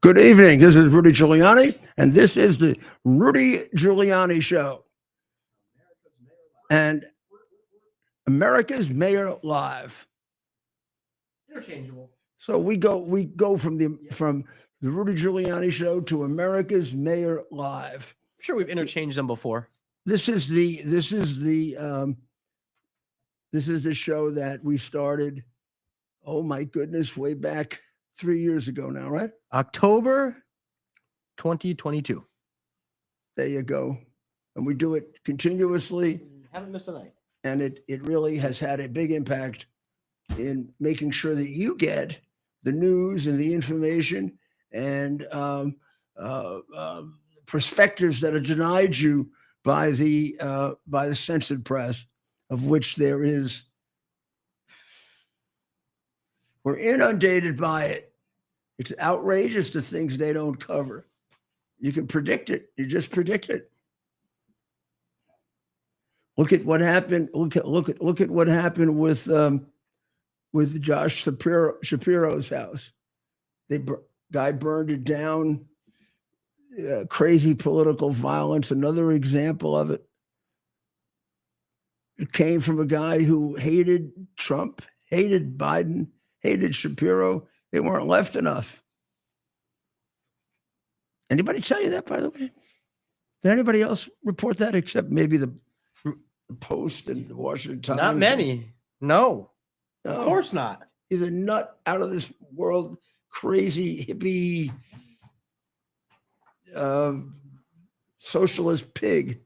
Good evening. This is Rudy Giuliani, and this is the Rudy Giuliani Show. And America's Mayor Live. Interchangeable. So we go from the Rudy Giuliani Show to America's Mayor Live. I'm sure we've interchanged them before. This is the show that we started. Oh my goodness, way back 3 years ago now, right? October 2022. There you go. And we do it continuously. Haven't missed a night. And it really has had a big impact in making sure that you get the news and the information and perspectives that are denied you by the censored press, of which there is. We're inundated by it. It's outrageous, the things they don't cover. You can predict it. You just predict it. Look at what happened. Look at what happened with Josh Shapiro's house. Guy burned it down. Crazy political violence. Another example of it. It came from a guy who hated Trump, hated Biden, hated Shapiro. They weren't left enough. Anybody tell you that, by the way? Did anybody else report that except maybe the Post and the Washington Times? Not many. No. Of course not. He's a nut out of this world, crazy hippie, socialist pig.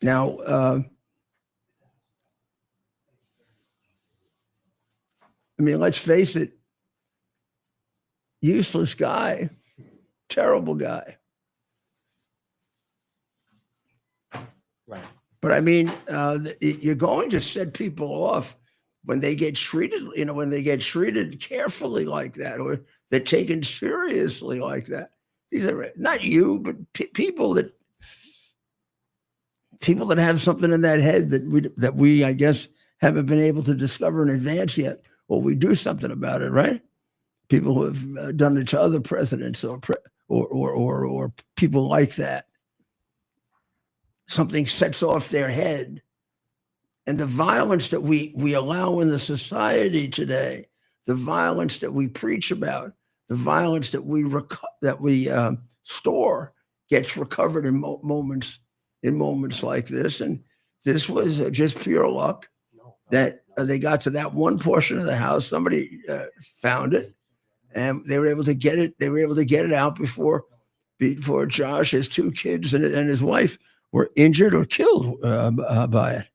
Now, I mean, let's face it, useless guy, terrible guy. Right. But I mean, you're going to set people off when they get treated, when they get treated carefully like that, or they're taken seriously like that. These are not you, but people that have something in that head that we, I guess, haven't been able to discover in advance yet. Well, we do something about it, right? People who have done it to other presidents or people like that. Something sets off their head. And the violence that we allow in the society today, the violence that we preach about, the violence that we store gets recovered in moments like this. And this was just pure luck that they got to that one portion of the house. Somebody found it, and they were able to get it. They were able to get it out before Josh, his two kids, and his wife were injured or killed by it.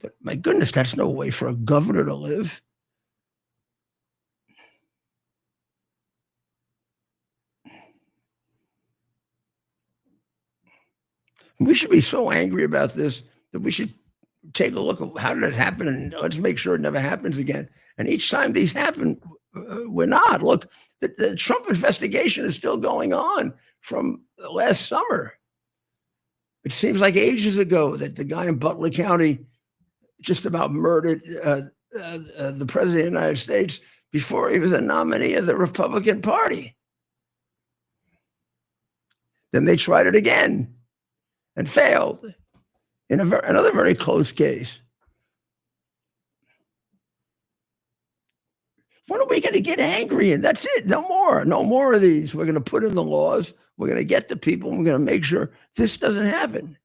But my goodness, that's no way for a governor to live. We should be so angry about this that we should take a look at how did it happen, and let's make sure it never happens again. And each time these happen, we're not. Look, the Trump investigation is still going on from last summer. It seems like ages ago that the guy in Butler County just about murdered the president of the United States before he was a nominee of the Republican Party. Then they tried it again and failed in another very close case. When are we going to get angry? And that's it. No more of these. We're going to put in the laws. We're going to get the people. And we're going to make sure this doesn't happen.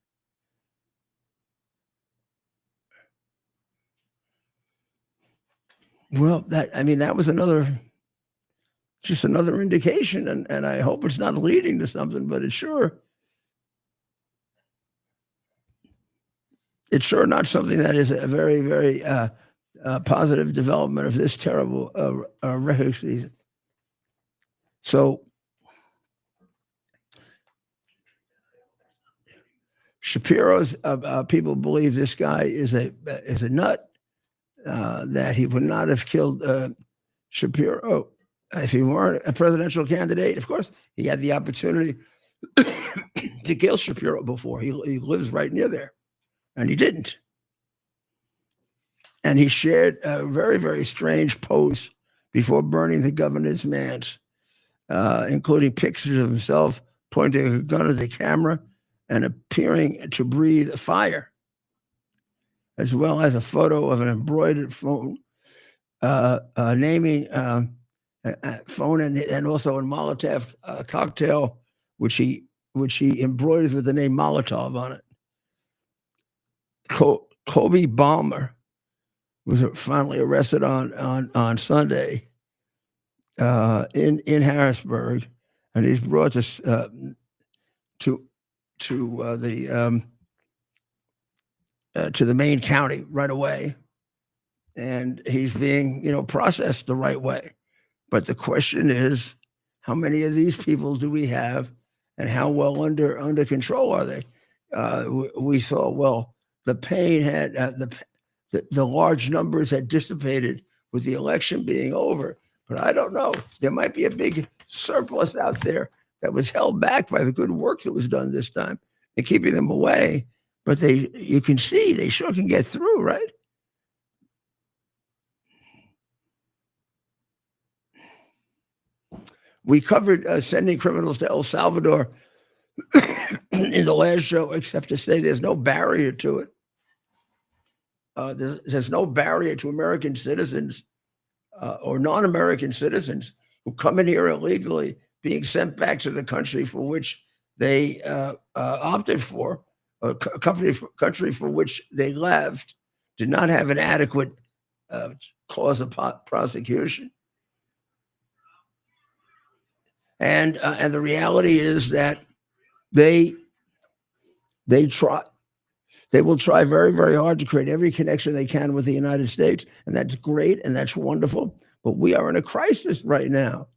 Well, that was just another indication. And I hope it's not leading to something, but it's sure not something that is a very, very positive development of this terrible record season. So Shapiro's people believe this guy is a nut, that he would not have killed Shapiro if he weren't a presidential candidate. Of course, he had the opportunity to kill Shapiro before. He lives right near there, and he didn't. And he shared a very, very strange post before burning the governor's manse, including pictures of himself pointing a gun at the camera and appearing to breathe fire, as well as a photo of an embroidered phone naming phone and also a Molotov cocktail, which he embroiders with the name Molotov on it. Kobe Balmer was finally arrested on Sunday in Harrisburg, and he's brought to the main county right away, and he's being processed the right way. But the question is, how many of these people do we have, and how well under control are they? We saw the pain had the large numbers had dissipated with the election being over. But I don't know. There might be a big surplus out there that was held back by the good work that was done this time and keeping them away. But you can see they sure can get through, right? We covered sending criminals to El Salvador in the last show, except to say there's no barrier to it. There's no barrier to American citizens or non-American citizens who come in here illegally being sent back to the country for which they opted for, a country for which they left, did not have an adequate cause of prosecution. And the reality is that they will try very, very hard to create every connection they can with the United States, and that's great and that's wonderful. But we are in a crisis right now.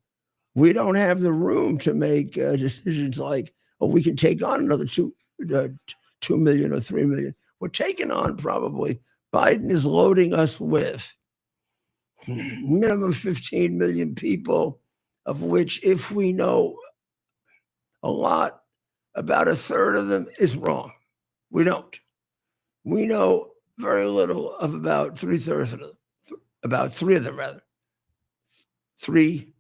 We don't have the room to make decisions like, oh, we can take on another 2 million or 3 million. We're taking on probably, Biden is loading us with minimum 15 million people, of which, if we know a lot, about a third of them is wrong. We don't. We know very little of about 3/3 of them, about 3 of them, rather. 3.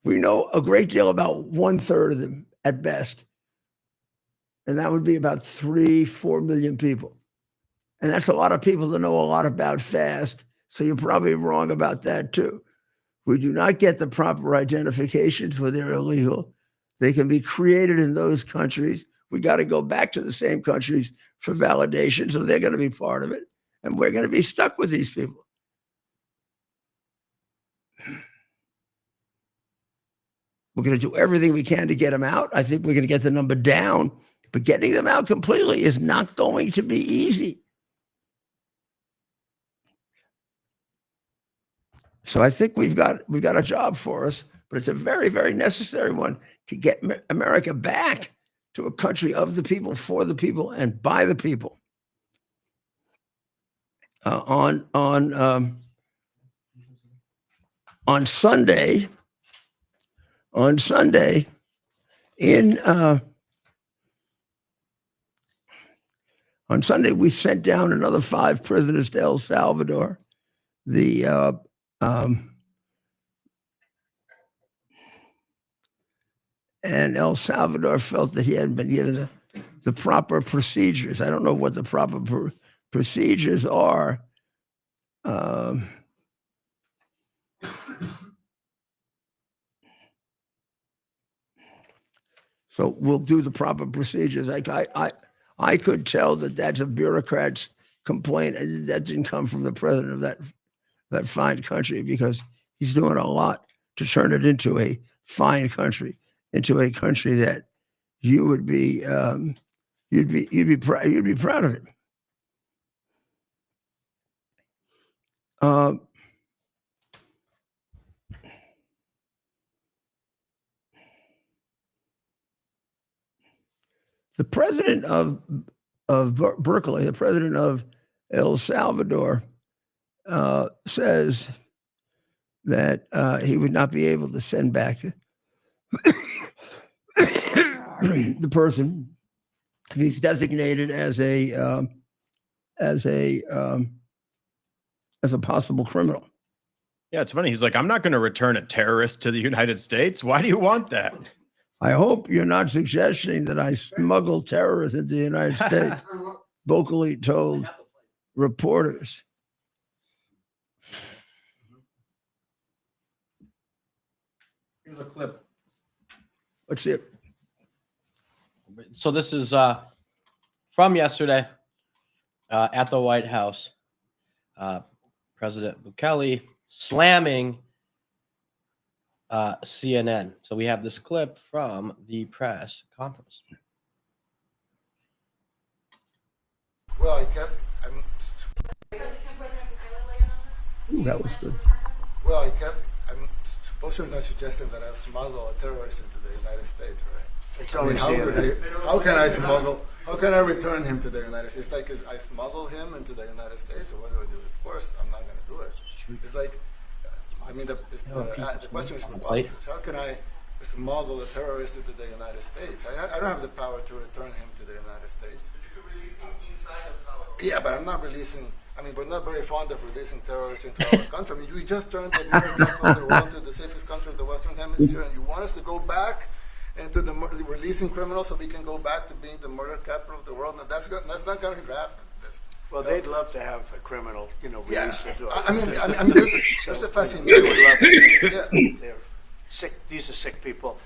We know a great deal about 1/3 of them at best. And that would be about 3-4 million people. And that's a lot of people to know a lot about fast. So you're probably wrong about that too. We do not get the proper identifications when they're illegal. They can be created in those countries. We got to go back to the same countries for validation. So they're going to be part of it. And we're going to be stuck with these people. We're going to do everything we can to get them out. I think we're going to get the number down. But getting them out completely is not going to be easy. So I think we've got a job for us, but it's a very, very necessary one to get America back to a country of the people, for the people, and by the people. On Sunday, we sent down another 5 prisoners to El Salvador. And El Salvador felt that he hadn't been given the proper procedures. I don't know what the proper procedures are. So we'll do the proper procedures. Like I could tell that that's a bureaucrat's complaint. That didn't come from the president of that fine country, because he's doing a lot to turn it into a fine country, into a country that you would be you'd be proud of it. The president of Berkeley, the president of El Salvador, says that he would not be able to send back the person if he's designated as a possible criminal. Yeah, it's funny. He's like, I'm not going to return a terrorist to the United States. Why do you want that? I hope you're not suggesting that I smuggle terrorists into the United States, vocally told reporters. Here's a clip. Let's see it. So this is from yesterday at the White House. President Bukele slamming CNN. So we have this clip from the press conference. Well, I can't. Ooh, that was good. Well, I can't. I'm suppose you're not suggesting that I'll smuggle a terrorist into the United States, right? It's I mean, always how can I smuggle? How can I return him to the United States? Like I smuggle him into the United States, or what do I do? Of course, I'm not going to do it. It's like, I mean, the question is preposterous. How can I smuggle a terrorist into the United States? I don't have the power to return him to the United States. You could release him inside El Salvador. Yeah, but I'm not releasing. I mean, we're not very fond of releasing terrorists into our country. I mean, we just turned the murder capital of the world to the safest country of the Western Hemisphere, and you want us to go back into the releasing criminals so we can go back to being the murder capital of the world? No, that's not going to happen. Well, they'd love to have a criminal, released into our I mean, country. there's a They fascination. would love it. Yeah. They're sick. These are sick people.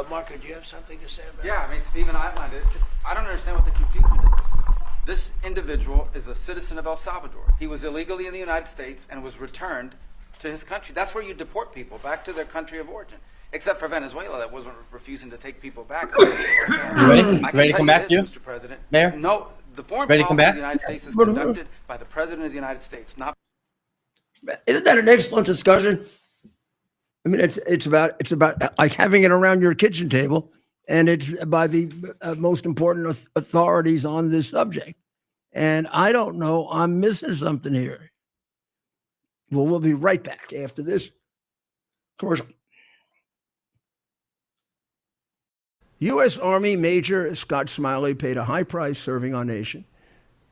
Marco, do you have something to say about it? Yeah, I mean, Stephen outlined it. I don't understand what the confusion is. This individual is a citizen of El Salvador. He was illegally in the United States and was returned to his country. That's where you deport people, back to their country of origin. Except for Venezuela, that wasn't refusing to take people back. You ready? Ready to come back to you, Mr. President? Mayor? No, the foreign Ready to policy come of back? the United States is conducted by the President of the United States, not. Isn't that an excellent discussion? I mean, it's about like having it around your kitchen table, and it's by the most important authorities on this subject. And I don't know, I'm missing something here. Well, we'll be right back after this commercial. U.S. Army Major Scott Smiley paid a high price serving our nation.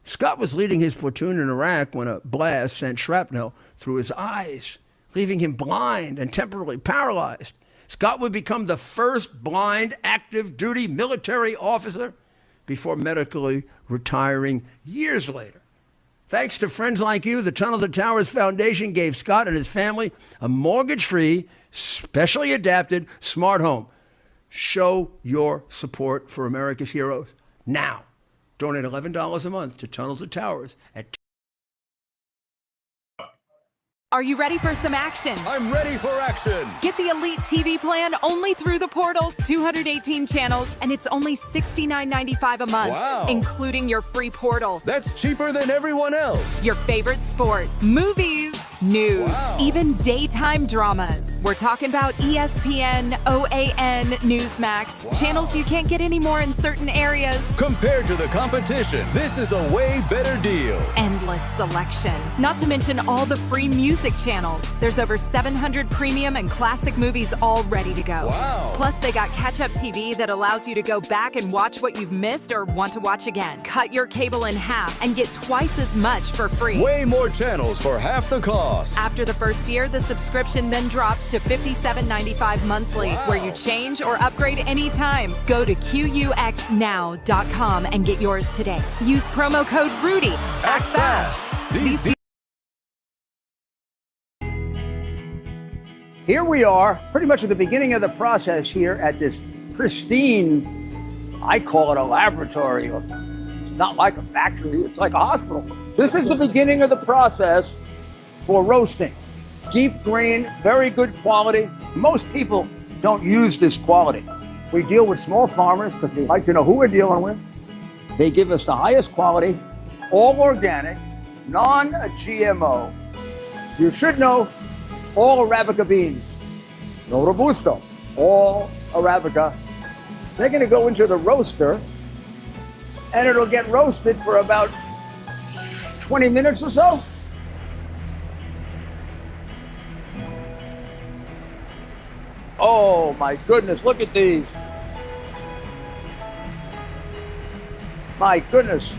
Scott was leading his platoon in Iraq when a blast sent shrapnel through his eyes, leaving him blind and temporarily paralyzed. Scott would become the first blind active duty military officer before medically retiring years later. Thanks to friends like you, the Tunnel to Towers Foundation gave Scott and his family a mortgage-free, specially adapted smart home. Show your support for America's heroes now. Donate $11 a month to Tunnel to Towers at. Are you ready for some action? I'm ready for action. Get the Elite TV plan only through the portal. 218 channels, and it's only $69.95 a month, Wow. including your free portal. That's cheaper than everyone else. Your favorite sports, movies, news, Wow. even daytime dramas. We're talking about ESPN, OAN, Newsmax, Wow. channels you can't get anymore in certain areas. Compared to the competition, this is a way better deal. Endless selection. Not to mention all the free music channels. There's over 700 premium and classic movies all ready to go. Wow. Plus, they got catch-up TV that allows you to go back and watch what you've missed or want to watch again. Cut your cable in half and get twice as much for free. Way more channels for half the cost. After the first year, the subscription then drops to $57.95 monthly, Wow. where you change or upgrade anytime. Go to QUXNow.com and get yours today. Use promo code RUDY. Act fast. These deals Here we are, pretty much at the beginning of the process here at this pristine, I call it a laboratory. It's not like a factory, it's like a hospital. This is the beginning of the process for roasting. Deep grain, very good quality. Most people don't use this quality. We deal with small farmers because we like to know who we're dealing with. They give us the highest quality, all organic, non-GMO. You should know all Arabica beans, no Robusto, all Arabica. They're going to go into the roaster, and it'll get roasted for about 20 minutes or so. Oh my goodness, look at these. My goodness.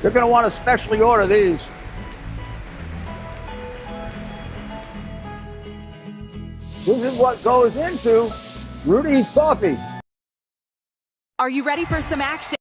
You're going to want to specially order these. This is what goes into Rudy's coffee. Are you ready for some action?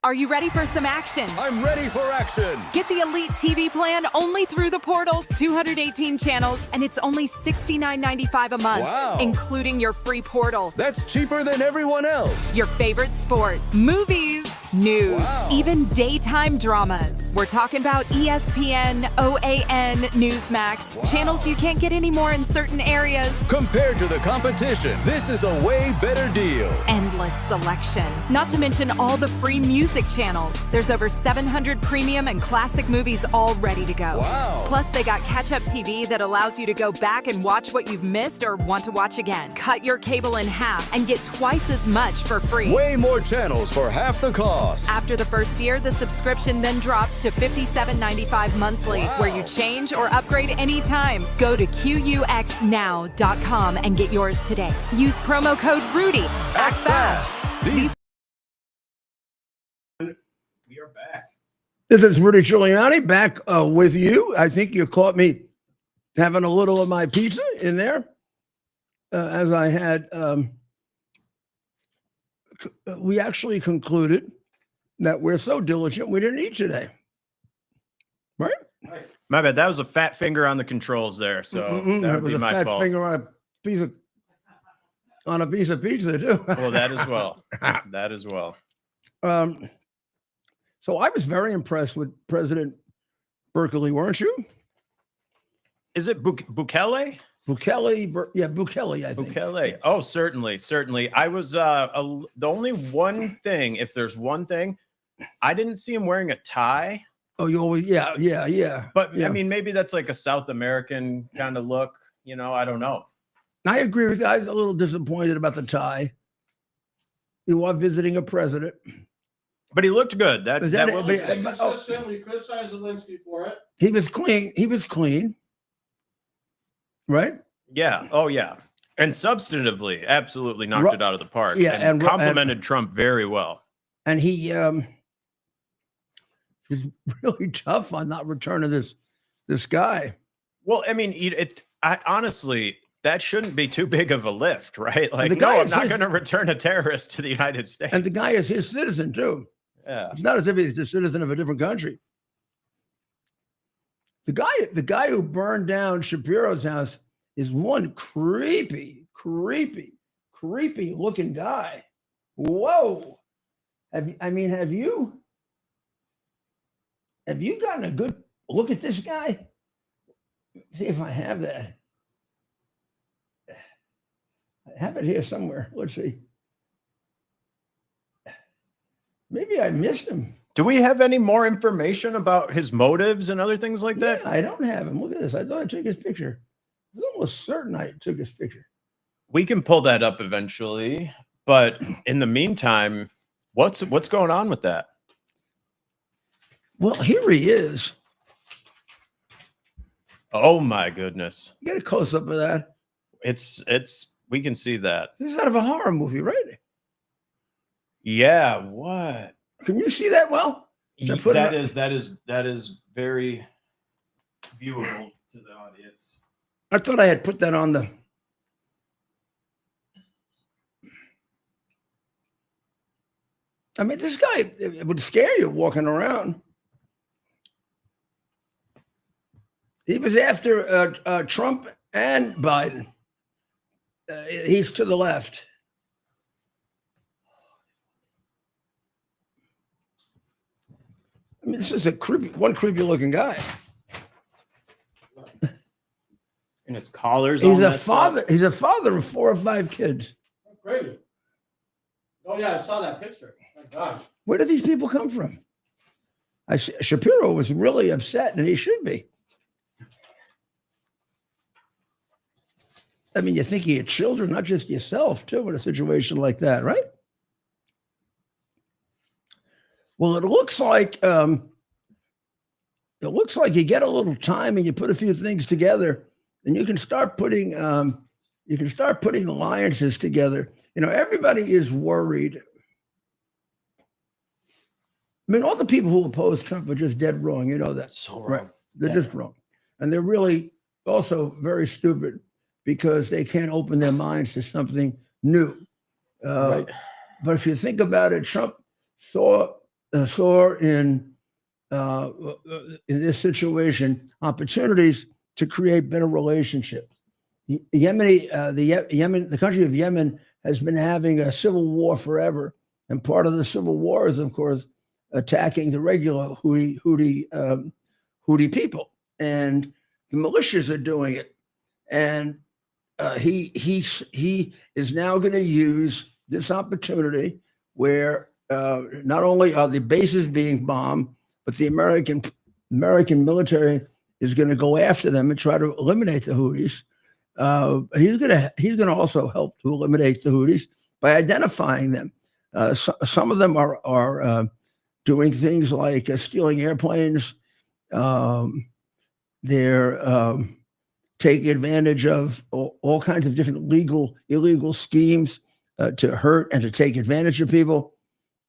Are you ready for some action? I'm ready for action. Get the Elite TV plan only through the portal. 218 channels, and it's only $69.95 a month, Wow. including your free portal. That's cheaper than everyone else. Your favorite sports, movies, news, Wow. even daytime dramas. We're talking about ESPN, OAN, Newsmax, channels you can't get anymore in certain areas. Compared to the competition, this is a way better deal. Endless selection. Not to mention all the free music channels. There's over 700 premium and classic movies all ready to go. Wow. Plus, they got catch-up TV that allows you to go back and watch what you've missed or want to watch again. Cut your cable in half and get twice as much for free. Way more channels for half the cost. After the first year, the subscription then drops to $57.95 monthly, Wow. where you change or upgrade anytime. Go to QUXNow.com and get yours today. Use promo code RUDY. Act fast. These We are back. This is Rudy Giuliani back with you. I think you caught me having a little of my pizza in there, as I had. We actually concluded that we're so diligent we didn't eat today, right? My bad. That was a fat finger on the controls there. So that would With be a my fat fault. finger on a piece of pizza too. Well, that as well. That as well. So I was very impressed with President Berkeley, weren't you? Is it Bukele? Bukele, I think. Bukele. Oh, certainly, certainly. I was the only one thing. If there's one thing, I didn't see him wearing a tie. Oh, you always, yeah. But Yeah. I mean, maybe that's like a South American kind of look. You know, I don't know. I agree with you. I was a little disappointed about the tie. You are visiting a president. But he looked good. That Is that that it? will But- be. but- oh, You criticize Zelensky for it. he was clean. He was clean. Right? Yeah. Oh, yeah. And substantively, absolutely knocked it out of the park. Yeah, and and- complimented Trump very well. And he was really tough on not returning this guy. Well, I mean, honestly, that shouldn't be too big of a lift, right? Like, the guy no, I'm is not his- going to return a terrorist to the United States. And the guy is his citizen too. Yeah. It's not as if he's the citizen of a different country. The guy who burned down Shapiro's house is one creepy looking guy. Whoa. Have you gotten a good look at this guy? See if I have that. I have it here somewhere. Let's see. Maybe I missed him. Do we have any more information about his motives and other things like that? Yeah, I don't have him. Look at this. I thought I took his picture. I was almost certain I took his picture. We can pull that up eventually, but in the meantime, what's going on with that? Well, here he is. Oh my goodness. You get a close up of that. It's we can see that. This is out of a horror movie, right? Yeah, what? Can you see that well? Should I put That it is very viewable to the audience. I thought I had put that on the. I mean, this guy, it would scare you walking around. He was after Trump and Biden. He's to the left. I mean, this is one creepy looking guy. And his collar's all He's a messed up. father. He's a father of 4 or 5 kids. Great. Oh yeah, I saw that picture. Thank God. Where did these people come from? Shapiro was really upset, and he should be. I mean, you think of your children, not just yourself, too, in a situation like that, right? Well, it looks like you get a little time and you put a few things together, and you can start putting alliances together. You know, everybody is worried I mean, all the people who oppose Trump are just dead wrong. You know that. So Right. wrong. They're Yeah. just wrong. And they're really also very stupid because they can't open their minds to something new. Right. But if you think about it, Trump saw in this situation opportunities to create better relationships. The country of Yemen has been having a civil war forever, and part of the civil war is, of course, attacking the regular Houthi people, and the militias are doing it. And he is now going to use this opportunity where not only are the bases being bombed, but the American military is going to go after them and try to eliminate the Houthis. He's going to also help to eliminate the Houthis by identifying them. Some of them are doing things like stealing airplanes. They're taking advantage of all kinds of different illegal schemes to hurt and to take advantage of people.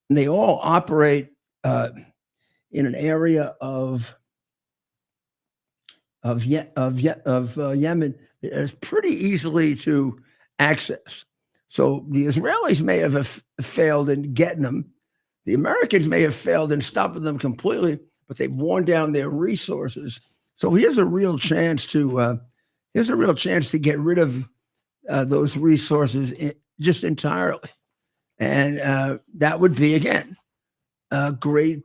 And they all operate in an area of Yemen that is pretty easily to access. So the Israelis may have failed in getting them. The Americans may have failed in stopping them completely, but they've worn down their resources. So here's a real chance to get rid of those resources just entirely, and that would be again a great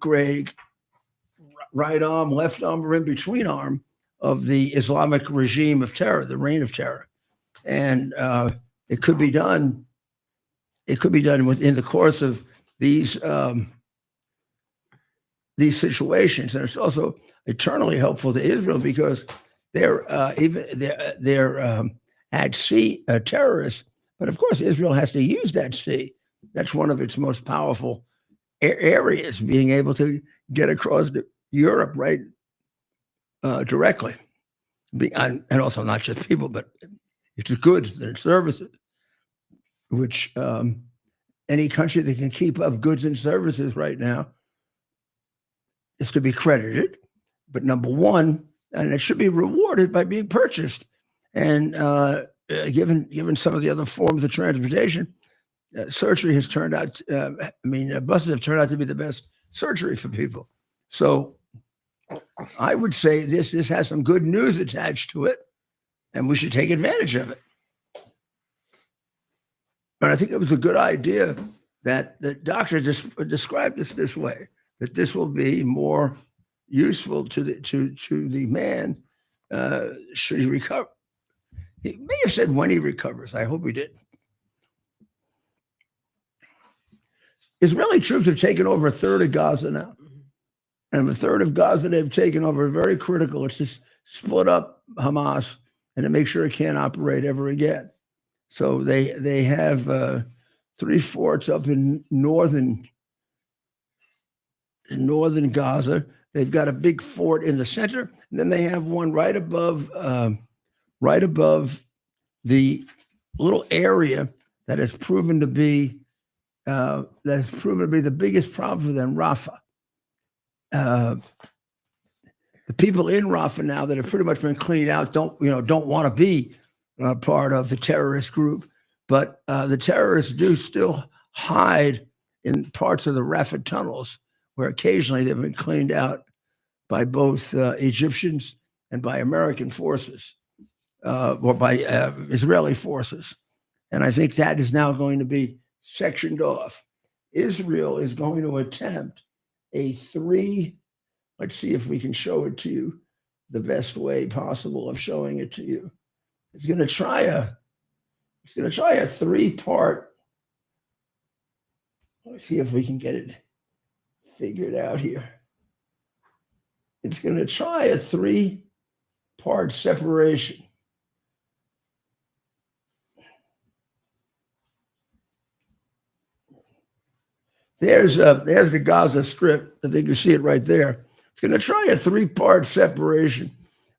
right arm, left arm, or in between arm of the Islamic regime of terror, the reign of terror, and it could be done. It could be done within the course of these situations, and it's also eternally helpful to Israel because they're at sea terrorists. But of course, Israel has to use that sea. That's one of its most powerful areas, being able to get across Europe right directly, and also not just people, but it's goods and services, which any country that can keep up goods and services right now is to be credited. But number one, and it should be rewarded by being purchased. And given some of the other forms of transportation, surgery has turned out, buses have turned out to be the best surgery for people. So I would say this has some good news attached to it, and we should take advantage of it. And I think it was a good idea that the doctor described this way, that this will be more useful to the man should he recover. He may have said when he recovers. I hope he did. Israeli troops have taken over a third of Gaza now. And a third of Gaza they've taken over very critical. It's to split up Hamas and to make sure it can't operate ever again. So they have 3 forts up in northern Gaza. They've got a big fort in the center, and then they have one right above the little area that has proven to be the biggest problem for them, Rafah. The people in Rafah now that have pretty much been cleaned out don't want to be part of the terrorist group, but the terrorists do still hide in parts of the Rafah tunnels where occasionally they've been cleaned out by both Egyptians and by American forces or by Israeli forces. And I think that is now going to be sectioned off. Israel is going to attempt let's see if we can show it to you the best way possible of showing it to you. It's going to try a 3-part. Let's see if we can get it figured out here. It's going to try a 3-part separation. There's the Gaza Strip. I think you see it right there. It's going to try a 3-part separation.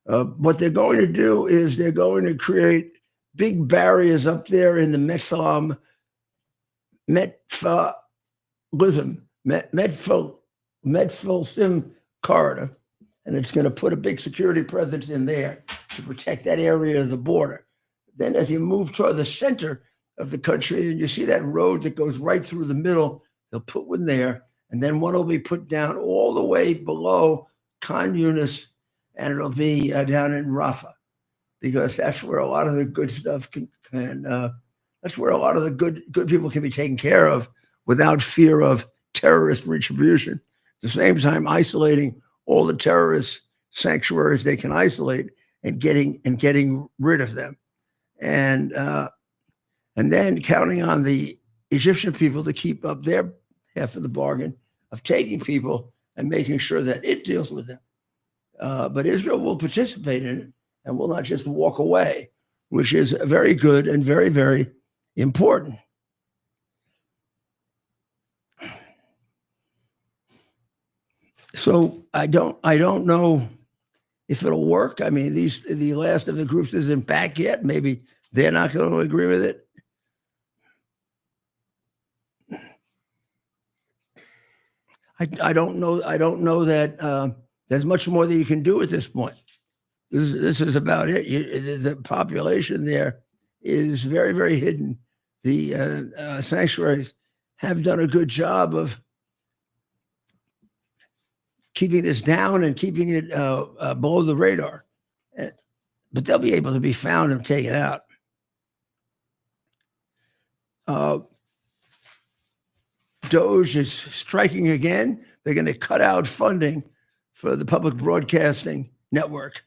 What they're going to do is they're going to create big barriers up there in the Metphalim Medfilsim corridor, and it's going to put a big security presence in there to protect that area of the border. Then as you move toward the center of the country and you see that road that goes right through the middle, they'll put one there, and then one will be put down all the way below Khan Yunis, and it'll be down in Rafah, because that's where a lot of the good stuff that's where a lot of the good people can be taken care of without fear of terrorist retribution. At the same time, isolating all the terrorist sanctuaries they can isolate and getting rid of them, and then counting on the Egyptian people to keep up their half of the bargain of taking people and making sure that it deals with them. But Israel will participate in it and will not just walk away, which is very good and very, very important. So I don't know if it'll work. I mean, the last of the groups isn't back yet. Maybe they're not going to agree with it. I don't know. I don't know that there's much more that you can do at this point. This is about it. The population there is very, very hidden. The sanctuaries have done a good job of keeping this down and keeping it below the radar. But they'll be able to be found and taken out. DOGE is striking again. They're going to cut out funding for the public broadcasting network.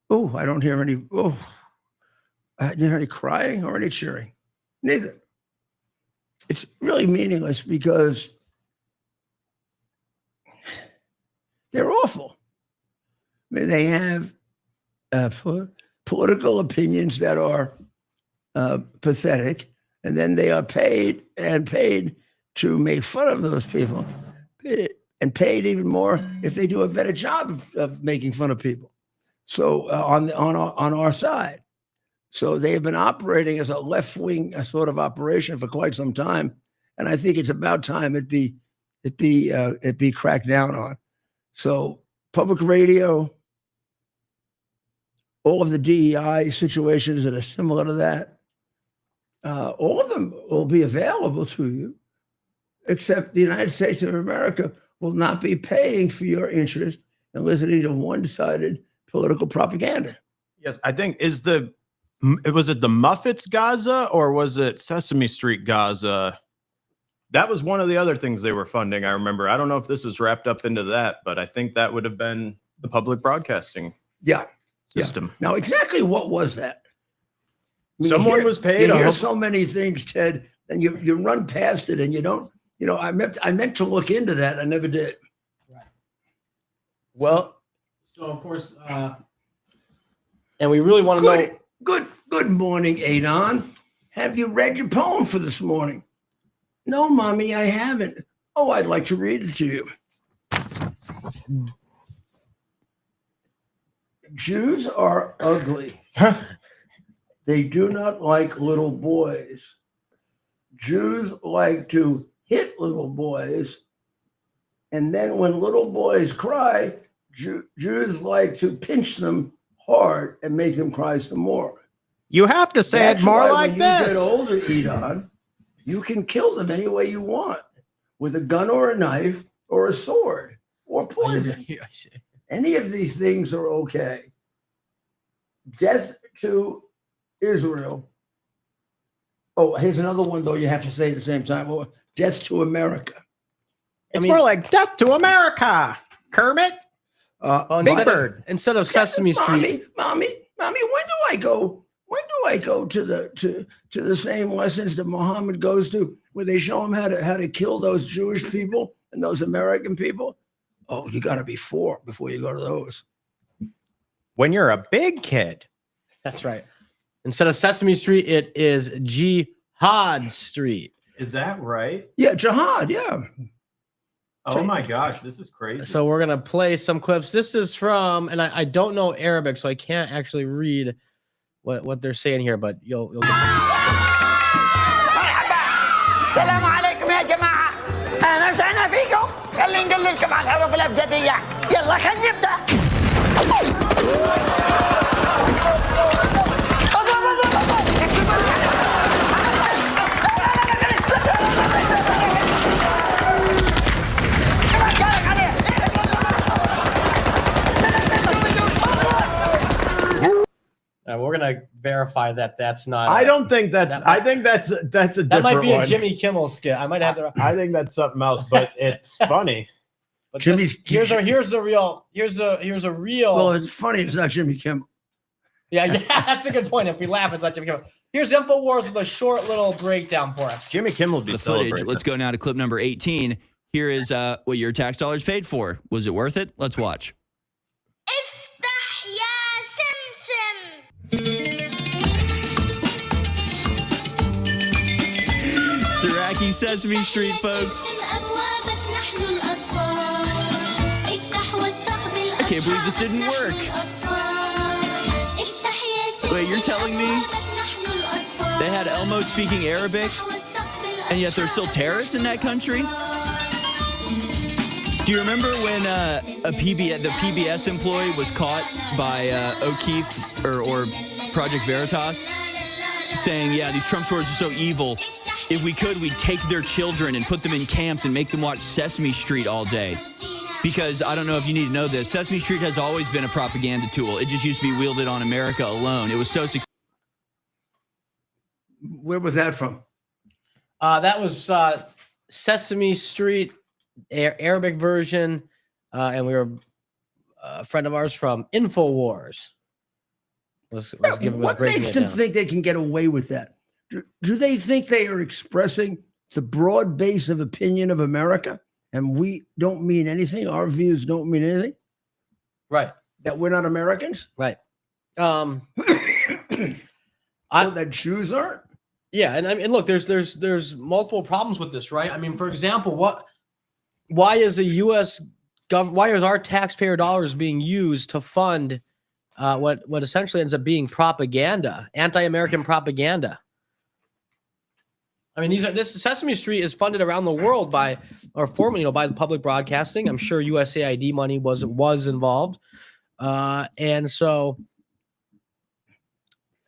Oh, I don't hear any. Oh, I didn't hear any crying or any cheering. Neither. It's really meaningless because they're awful. I mean, they have political opinions that are pathetic, and then they are paid to make fun of those people, and paid even more if they do a better job of making fun of people. So on our side, so they have been operating as a left-wing sort of operation for quite some time, and I think it's about time it be cracked down on. So public radio, all of the DEI situations that are similar to that, all of them will be available to you, except the United States of America will not be paying for your interest in listening to one-sided political propaganda. Yes, I think was it the Muffets Gaza or was it Sesame Street Gaza? That was one of the other things they were funding, I remember. I don't know if this is wrapped up into that, but I think that would have been the public broadcasting system. Yeah. Now, exactly what was that? I mean, Someone was paid. You hear so many things, Ted, and you run past it, and you don't. You know, I meant to look into that. I never did. Right. Well, so of course, and we really want to know. Good morning, Adon. Have you read your poem for this morning? No, Mommy, I haven't. Oh, I'd like to read it to you. Jews are ugly. They do not like little boys. Jews like to hit little boys. And then when little boys cry, Jews like to pinch them hard and make them cry some more. You have to say it more like when this. You get older, Edon, you can kill them any way you want, with a gun or a knife or a sword or poison. Any of these things are okay. Death to Israel. Oh, here's another one, though, you have to say at the same time. Oh, death to America. It's more like death to America, Kermit. Big Bird. Instead of Sesame Street. Mommy, when do I go? When do I go to the same lessons that Muhammad goes to, where they show him how to kill those Jewish people and those American people? Oh, you got to be 4 before you go to those. When you're a big kid. That's right. Instead of Sesame Street, it is Jihad Street. Is that right? Yeah, jihad. Yeah. Oh my gosh, this is crazy. So we're gonna play some clips. This is from, and I don't know Arabic, so I can't actually read what they're saying here, but you'll get السلام عليكم يا يا جماعة أهلا وسهلا فيكم خلينا نقللكم على الحروف الأبجدية يلا خلينا نبدأ We're gonna verify that that's not. I don't think that's. I think that's a different That might be a one. Jimmy Kimmel skit. I might have to. I think that's something else, but it's funny. But Jimmy's here's a real. Well, it's funny. It's not Jimmy Kimmel. Yeah, that's a good point. If we laugh, it's not Jimmy Kimmel. Here's InfoWars with a short little breakdown for us. Jimmy Kimmel would be The footage. celebrating. Let's go now to clip number 18. Here is what your tax dollars paid for. Was it worth it? Let's watch. Iraqi Sesame Street, folks. I can't believe this didn't work. Wait, you're telling me they had Elmo speaking Arabic, and yet there's still terrorists in that country? Do you remember when the PBS employee was caught by O'Keefe or Project Veritas saying, yeah, these Trump supporters are so evil. If we could, we'd take their children and put them in camps and make them watch Sesame Street all day. Because I don't know if you need to know this, Sesame Street has always been a propaganda tool. It just used to be wielded on America alone. It was so successful. Where was that from? That was Sesame Street Arabic version, and we were a friend of ours from InfoWars. Was What makes them think they can get away with that? Do they think they are expressing the broad base of opinion of America, and we don't mean anything? Our views don't mean anything, right? That we're not Americans, right? That Jews aren't. Yeah, and I mean, look, there's multiple problems with this, right? I mean, for example, why is the U.S. government? Why is our taxpayer dollars being used to fund what essentially ends up being propaganda, anti-American propaganda? I mean, this Sesame Street is funded around the world by the public broadcasting. I'm sure USAID money was involved, and so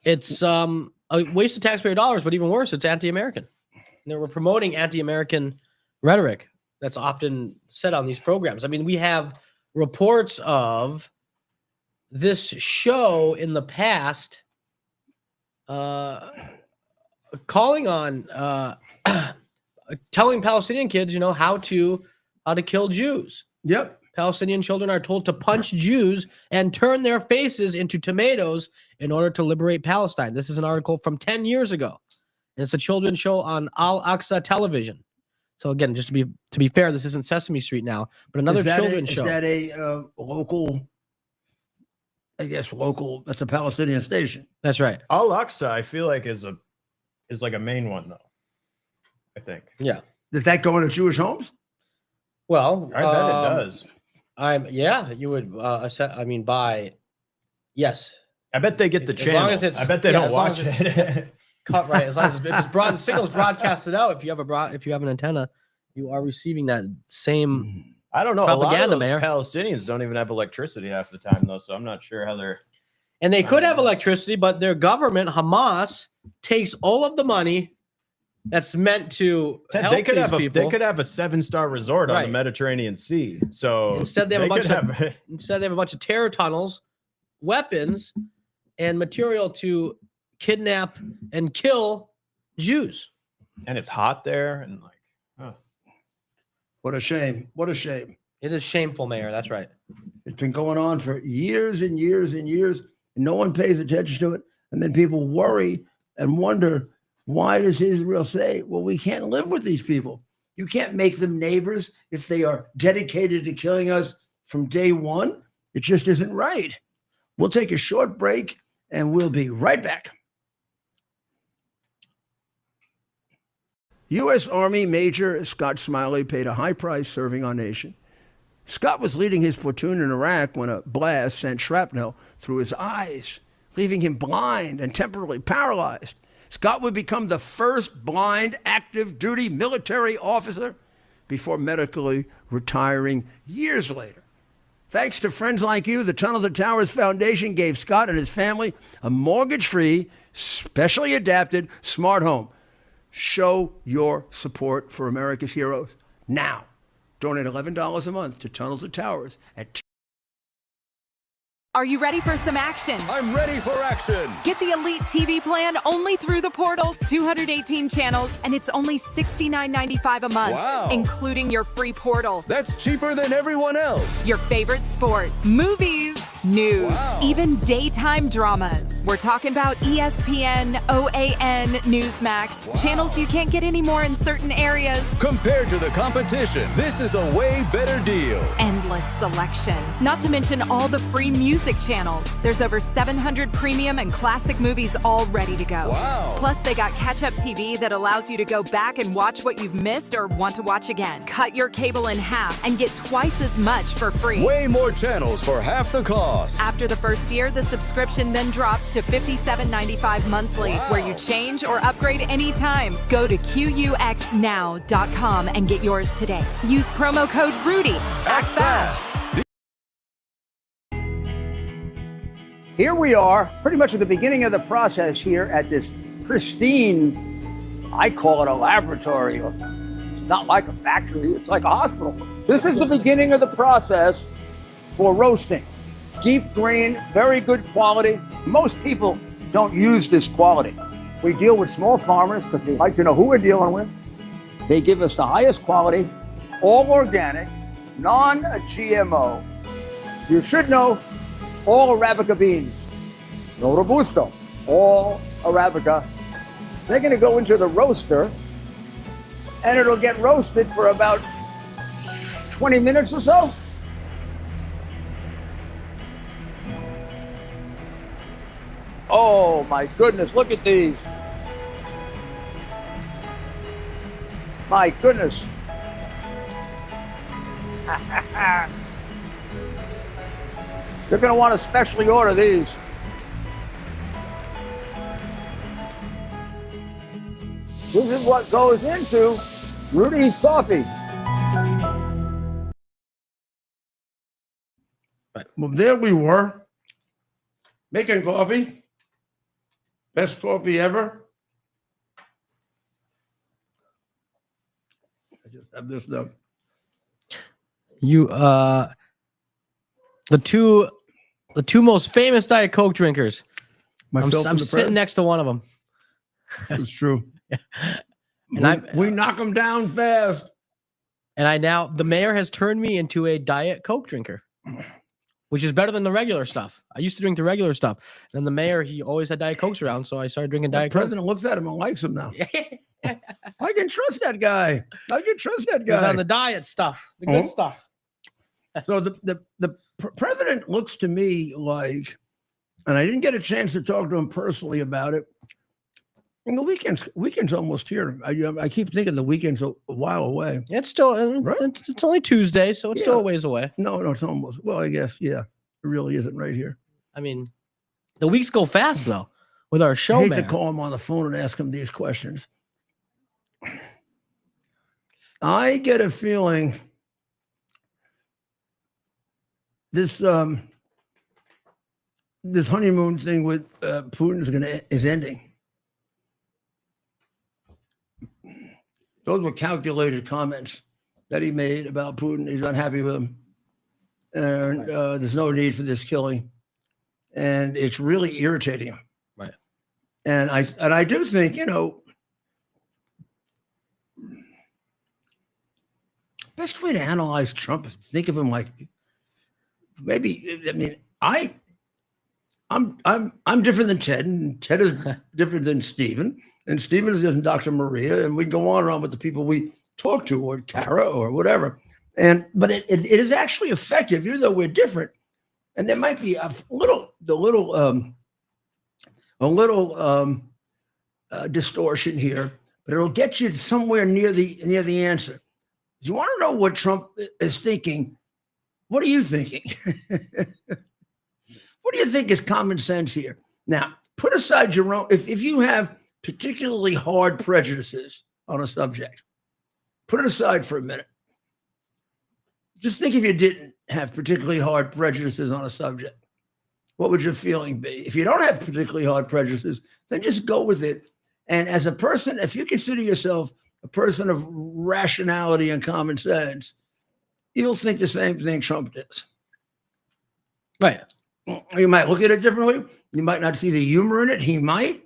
it's a waste of taxpayer dollars. But even worse, it's anti-American. They were promoting anti-American rhetoric that's often said on these programs. I mean, we have reports of this show in the past calling on telling Palestinian kids, how to kill Jews. Yep. Palestinian children are told to punch Jews and turn their faces into tomatoes in order to liberate Palestine. This is an article from 10 years ago. And it's a children's show on Al Aqsa television. So again, just to be fair, this isn't Sesame Street now, but another children's show. Is that a local? I guess local. That's a Palestinian station. That's right. Al Aqsa, I feel like is like a main one though. I think. Yeah. Does that go into Jewish homes? Well, I bet it does. You would. Yes. I bet they get the channel. Long as it's, I bet they don't watch it. Cut right. As long as it's the signal's broadcasted out. If you have an antenna, you are receiving that same. I don't know. Propaganda, a lot of Mayor. Palestinians don't even have electricity half the time, though. So I'm not sure how they're. And they could have electricity, but their government, Hamas, takes all of the money that's meant to help they could these have people. They could have a 7-star resort on the Mediterranean Sea. So instead, they have a bunch of terror tunnels, weapons, and material to kidnap and kill Jews. And it's hot there, and what a shame! What a shame! It is shameful, Mayor. That's right. It's been going on for years and years and years, and no one pays attention to it. And then people worry and wonder, why does Israel say, well, we can't live with these people? You can't make them neighbors if they are dedicated to killing us from day one. It just isn't right. We'll take a short break, and we'll be right back. U.S. Army Major Scott Smiley paid a high price serving our nation. Scott was leading his platoon in Iraq when a blast sent shrapnel through his eyes, leaving him blind and temporarily paralyzed. Scott would become the first blind active duty military officer before medically retiring years later. Thanks to friends like you, the Tunnel to Towers Foundation gave Scott and his family a mortgage-free, specially adapted smart home. Show your support for America's heroes now. Donate $11 a month to Tunnel to Towers at Are you ready for some action? I'm ready for action. Get the Elite TV plan only through the portal. 218 channels, and it's only $69.95 a month, Wow. including your free portal. That's cheaper than everyone else. Your favorite sports, movies, news, Wow. even daytime dramas. We're talking about ESPN, OAN, Newsmax, Wow. channels you can't get anymore in certain areas. Compared to the competition, this is a way better deal. Endless selection. Not to mention all the free music channels. There's over 700 premium and classic movies all ready to go. Wow. Plus, they got catch-up TV that allows you to go back and watch what you've missed or want to watch again. Cut your cable in half and get twice as much for free. Way more channels for half the cost. After the first year, the subscription then drops to $57.95 monthly, Wow. where you change or upgrade anytime. Go to QUXNow.com and get yours today. Use promo code RUDY. Act fast. Here we are, pretty much at the beginning of the process here at this pristine, I call it a laboratory. It's not like a factory, it's like a hospital. This is the beginning of the process for roasting. Deep grain, very good quality. Most people don't use this quality. We deal with small farmers because they like to know who we're dealing with. They give us the highest quality, all organic, non-GMO. You should know all Arabica beans, no Robusto, all Arabica. They're gonna go into the roaster and it'll get roasted for about 20 minutes or so. Oh my goodness, look at these. My goodness. You're going to want to specially order these. This is what goes into Rudy's coffee. Well, there we were, making coffee. Best coffee ever. I just have this note. You the two most famous Diet Coke drinkers. I'm sitting next to one of them. It's true. And we knock them down fast. And the mayor has turned me into a Diet Coke drinker, which is better than the regular stuff. I used to drink the regular stuff. Then the mayor, he always had Diet Cokes around, so I started drinking Diet Coke. The president looks at him and likes him now. I can trust that guy. I can trust that guy. He's on the diet stuff, the good stuff. So the president looks to me like, and I didn't get a chance to talk to him personally about it. And the weekend's almost here. I keep thinking the weekend's a while away. It's still, right? It's only Tuesday, so it's still a ways away. No, it's almost. Well, I guess, yeah. It really isn't right here. I mean, the weeks go fast, though, with our show, I hate man. to call him on the phone and ask him these questions. I get a feeling this honeymoon thing with Putin is ending. Those were calculated comments that he made about Putin. He's unhappy with him, and there's no need for this killing, and it's really irritating him. Right. And I do think, best way to analyze Trump is think of him like maybe. I mean, I'm different than Ted, and Ted is different than Stephen, and Stephen is different than Dr. Maria, and we can go on and on with the people we talk to, or Kara, or whatever. But it is actually effective, even though we're different. And there might be a little distortion here, but it'll get you somewhere near the answer. If you want to know what Trump is thinking, what are you thinking? What do you think is common sense here? Now, put aside your own. If you have particularly hard prejudices on a subject, put it aside for a minute. Just think if you didn't have particularly hard prejudices on a subject, what would your feeling be? If you don't have particularly hard prejudices, then just go with it. And as a person, if you consider yourself a person of rationality and common sense, you'll think the same thing Trump does. Right. You might look at it differently. You might not see the humor in it. He might.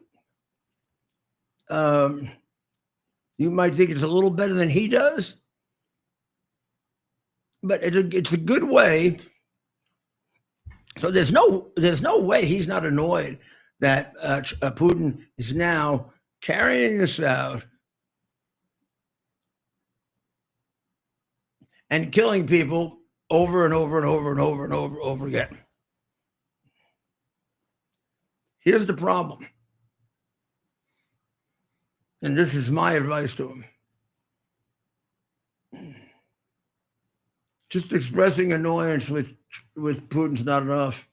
You might think it's a little better than he does. But it's a good way. So there's no way he's not annoyed that Putin is now carrying this out and killing people over and over and over and over and over again. Here's the problem. And this is my advice to him. Just expressing annoyance with Putin's not enough.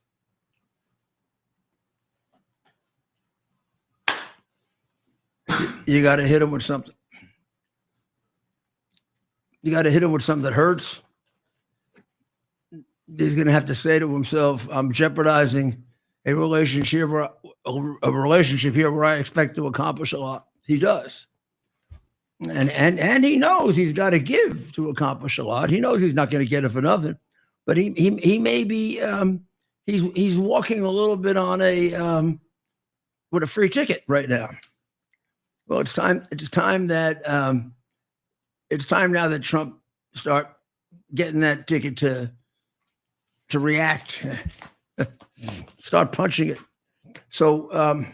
You got to hit him with something. You got to hit him with something that hurts. He's going to have to say to himself, I'm jeopardizing a relationship here where I expect to accomplish a lot. He does. And he knows he's got to give to accomplish a lot. He knows he's not going to get it for nothing. But he may be he's walking a little bit on with a free ticket right now. Well, it's time now that Trump start getting that ticket to react, start punching it. So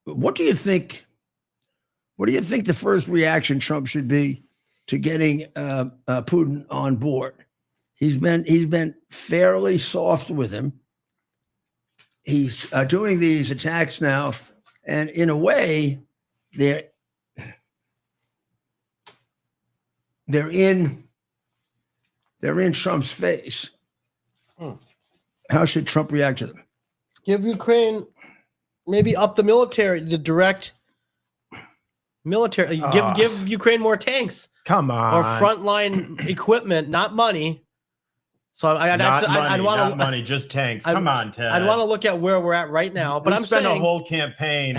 what do you think the first reaction Trump should be to getting Putin on board? He's been fairly soft with him. He's doing these attacks now, and in a way, they're in Trump's face. How should Trump react to them? Give Ukraine, maybe up the military, the direct military. Give Ukraine more tanks. Come on. Or frontline equipment, not money. So I'd want not money, just tanks. Come on, Ted. I'd want to look at where we're at right now. But I'm spent saying a whole campaign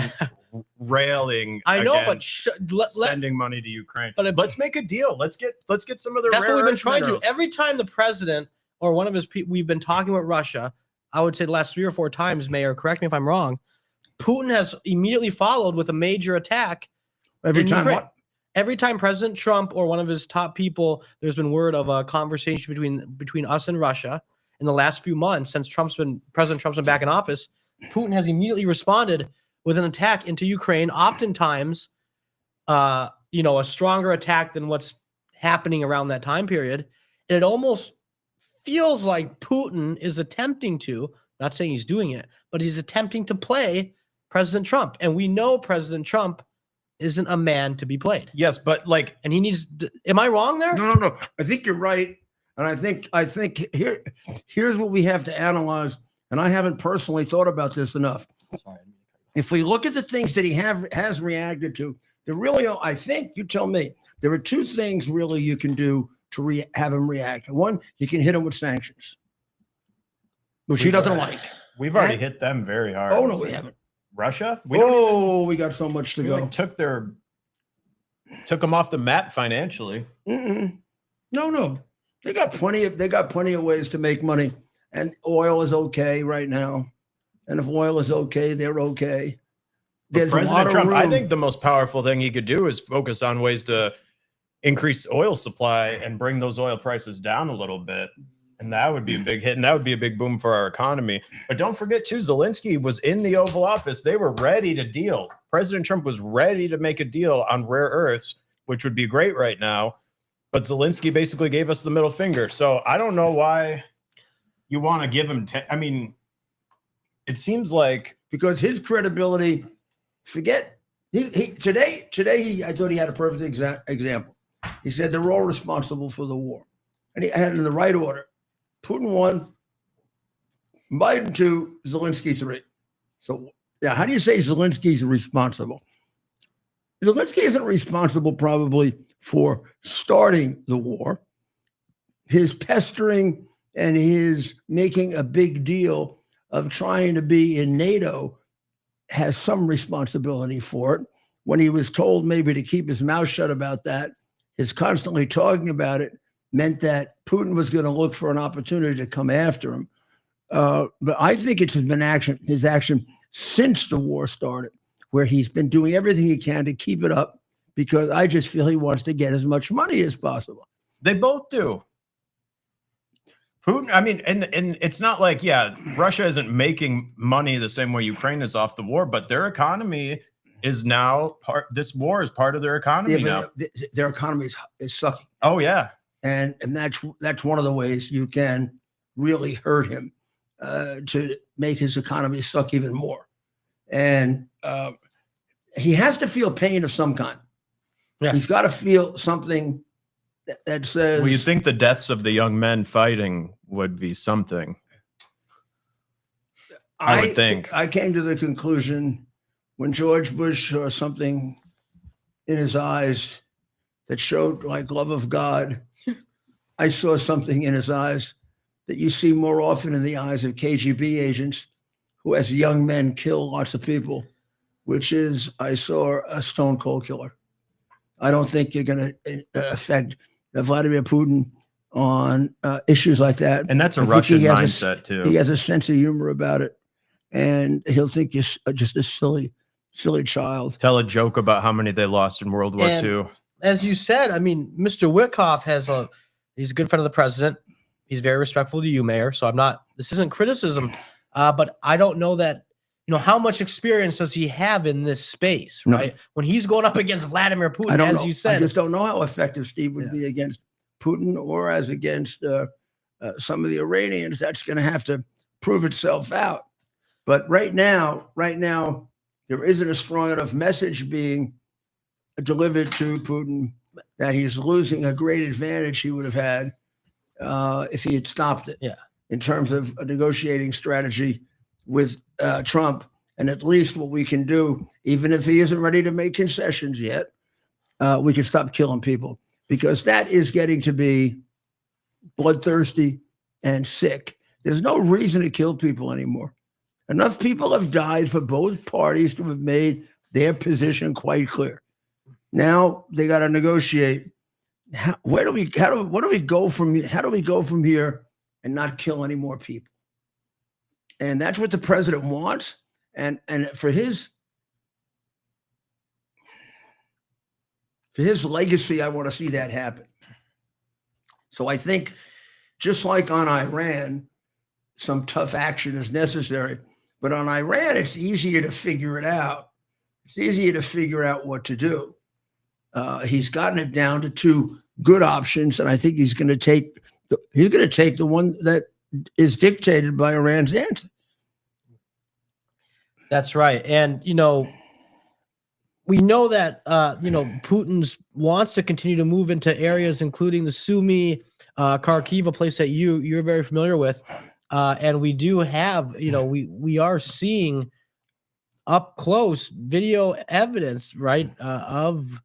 railing. I know, but sending money to Ukraine. But let's make a deal. Let's get some of the. That's rare what we've been earth trying minerals. to do. Every time the president or one of his people, we've been talking with Russia. I would say the last 3 or 4 times, Mayor, correct me if I'm wrong. Putin has immediately followed with a major attack. Every time Ukraine. what? Every time President Trump or one of his top people, there's been word of a conversation between us and Russia in the last few months since President Trump's been back in office. Putin has immediately responded with an attack into Ukraine, oftentimes, a stronger attack than what's happening around that time period. And it almost feels like Putin is attempting to, not saying he's doing it, but he's attempting to play President Trump. And we know President Trump isn't a man to be played. Yes, but and he needs. Am I wrong there? No. I think you're right, and I think here's what we have to analyze. And I haven't personally thought about this enough. If we look at the things that he has reacted to, there really, I think you tell me, there are 2 things really you can do to have him react. One, you can hit him with sanctions, which he doesn't like. We've already hit them very hard. Oh no, we haven't. Russia? We got so much to go. Took them off the map financially. No. They got plenty of ways to make money, and oil is okay right now. And if oil is okay, they're okay. There's President Trump, room. I think the most powerful thing he could do is focus on ways to increase oil supply and bring those oil prices down a little bit. And that would be a big hit, and that would be a big boom for our economy. But don't forget, too, Zelensky was in the Oval Office. They were ready to deal. President Trump was ready to make a deal on rare earths, which would be great right now. But Zelensky basically gave us the middle finger. So I don't know why you want to give him it seems like because his credibility, today I thought he had a perfect example. He said they're all responsible for the war. And he had it in the right order. Putin 1, Biden 2, Zelensky 3. So, yeah, how do you say Zelensky's responsible? Zelensky isn't responsible probably for starting the war. His pestering and his making a big deal of trying to be in NATO has some responsibility for it. When he was told maybe to keep his mouth shut about that, his constantly talking about it meant that Putin was going to look for an opportunity to come after him. But I think it's been his action since the war started, where he's been doing everything he can to keep it up, because I just feel he wants to get as much money as possible. They both do. Putin, I mean, and it's not like, yeah, Russia isn't making money the same way Ukraine is off the war, but their economy is now this war is part of their economy now. Their economy is sucking. Oh yeah. And that's one of the ways you can really hurt him, to make his economy suck even more. And he has to feel pain of some kind. Yeah. He's got to feel something that says, well, you'd think the deaths of the young men fighting would be something. I would think. I came to the conclusion when George Bush saw something in his eyes that showed like love of God. I saw something in his eyes that you see more often in the eyes of KGB agents who, as young men, kill lots of people, which is, I saw a stone cold killer. I don't think you're going to affect Vladimir Putin on issues like that. And that's a Russian mindset too. He has a sense of humor about it, and he'll think you're just a silly child. Tell a joke about how many they lost in World War II. As you said, I mean, Mr. Witkoff he's a good friend of the president. He's very respectful to you, Mayor. So this isn't criticism, but I don't know that, how much experience does he have in this space, right? No. When he's going up against Vladimir Putin, as you said. I just don't know how effective Steve would be against Putin or as against some of the Iranians. That's going to have to prove itself out. But right now, there isn't a strong enough message being delivered to Putin that he's losing a great advantage he would have had if he had stopped it. Yeah. In terms of a negotiating strategy with Trump, and at least what we can do, even if he isn't ready to make concessions yet, we can stop killing people, because that is getting to be bloodthirsty and sick. There's no reason to kill people anymore. Enough people have died for both parties to have made their position quite clear. Now they got to negotiate. How do we go from here and not kill any more people? And that's what the president wants. And for his legacy, I want to see that happen. So I think, just like on Iran, some tough action is necessary. But on Iran, it's easier to figure it out. It's easier to figure out what to do. He's gotten it down to two good options, and I think he's going to take the one that is dictated by Iran's answer. That's right. And, we know that, Putin wants to continue to move into areas, including the Sumy, Kharkiv, a place that you're very familiar with. And we do have, we are seeing up close video evidence, right, of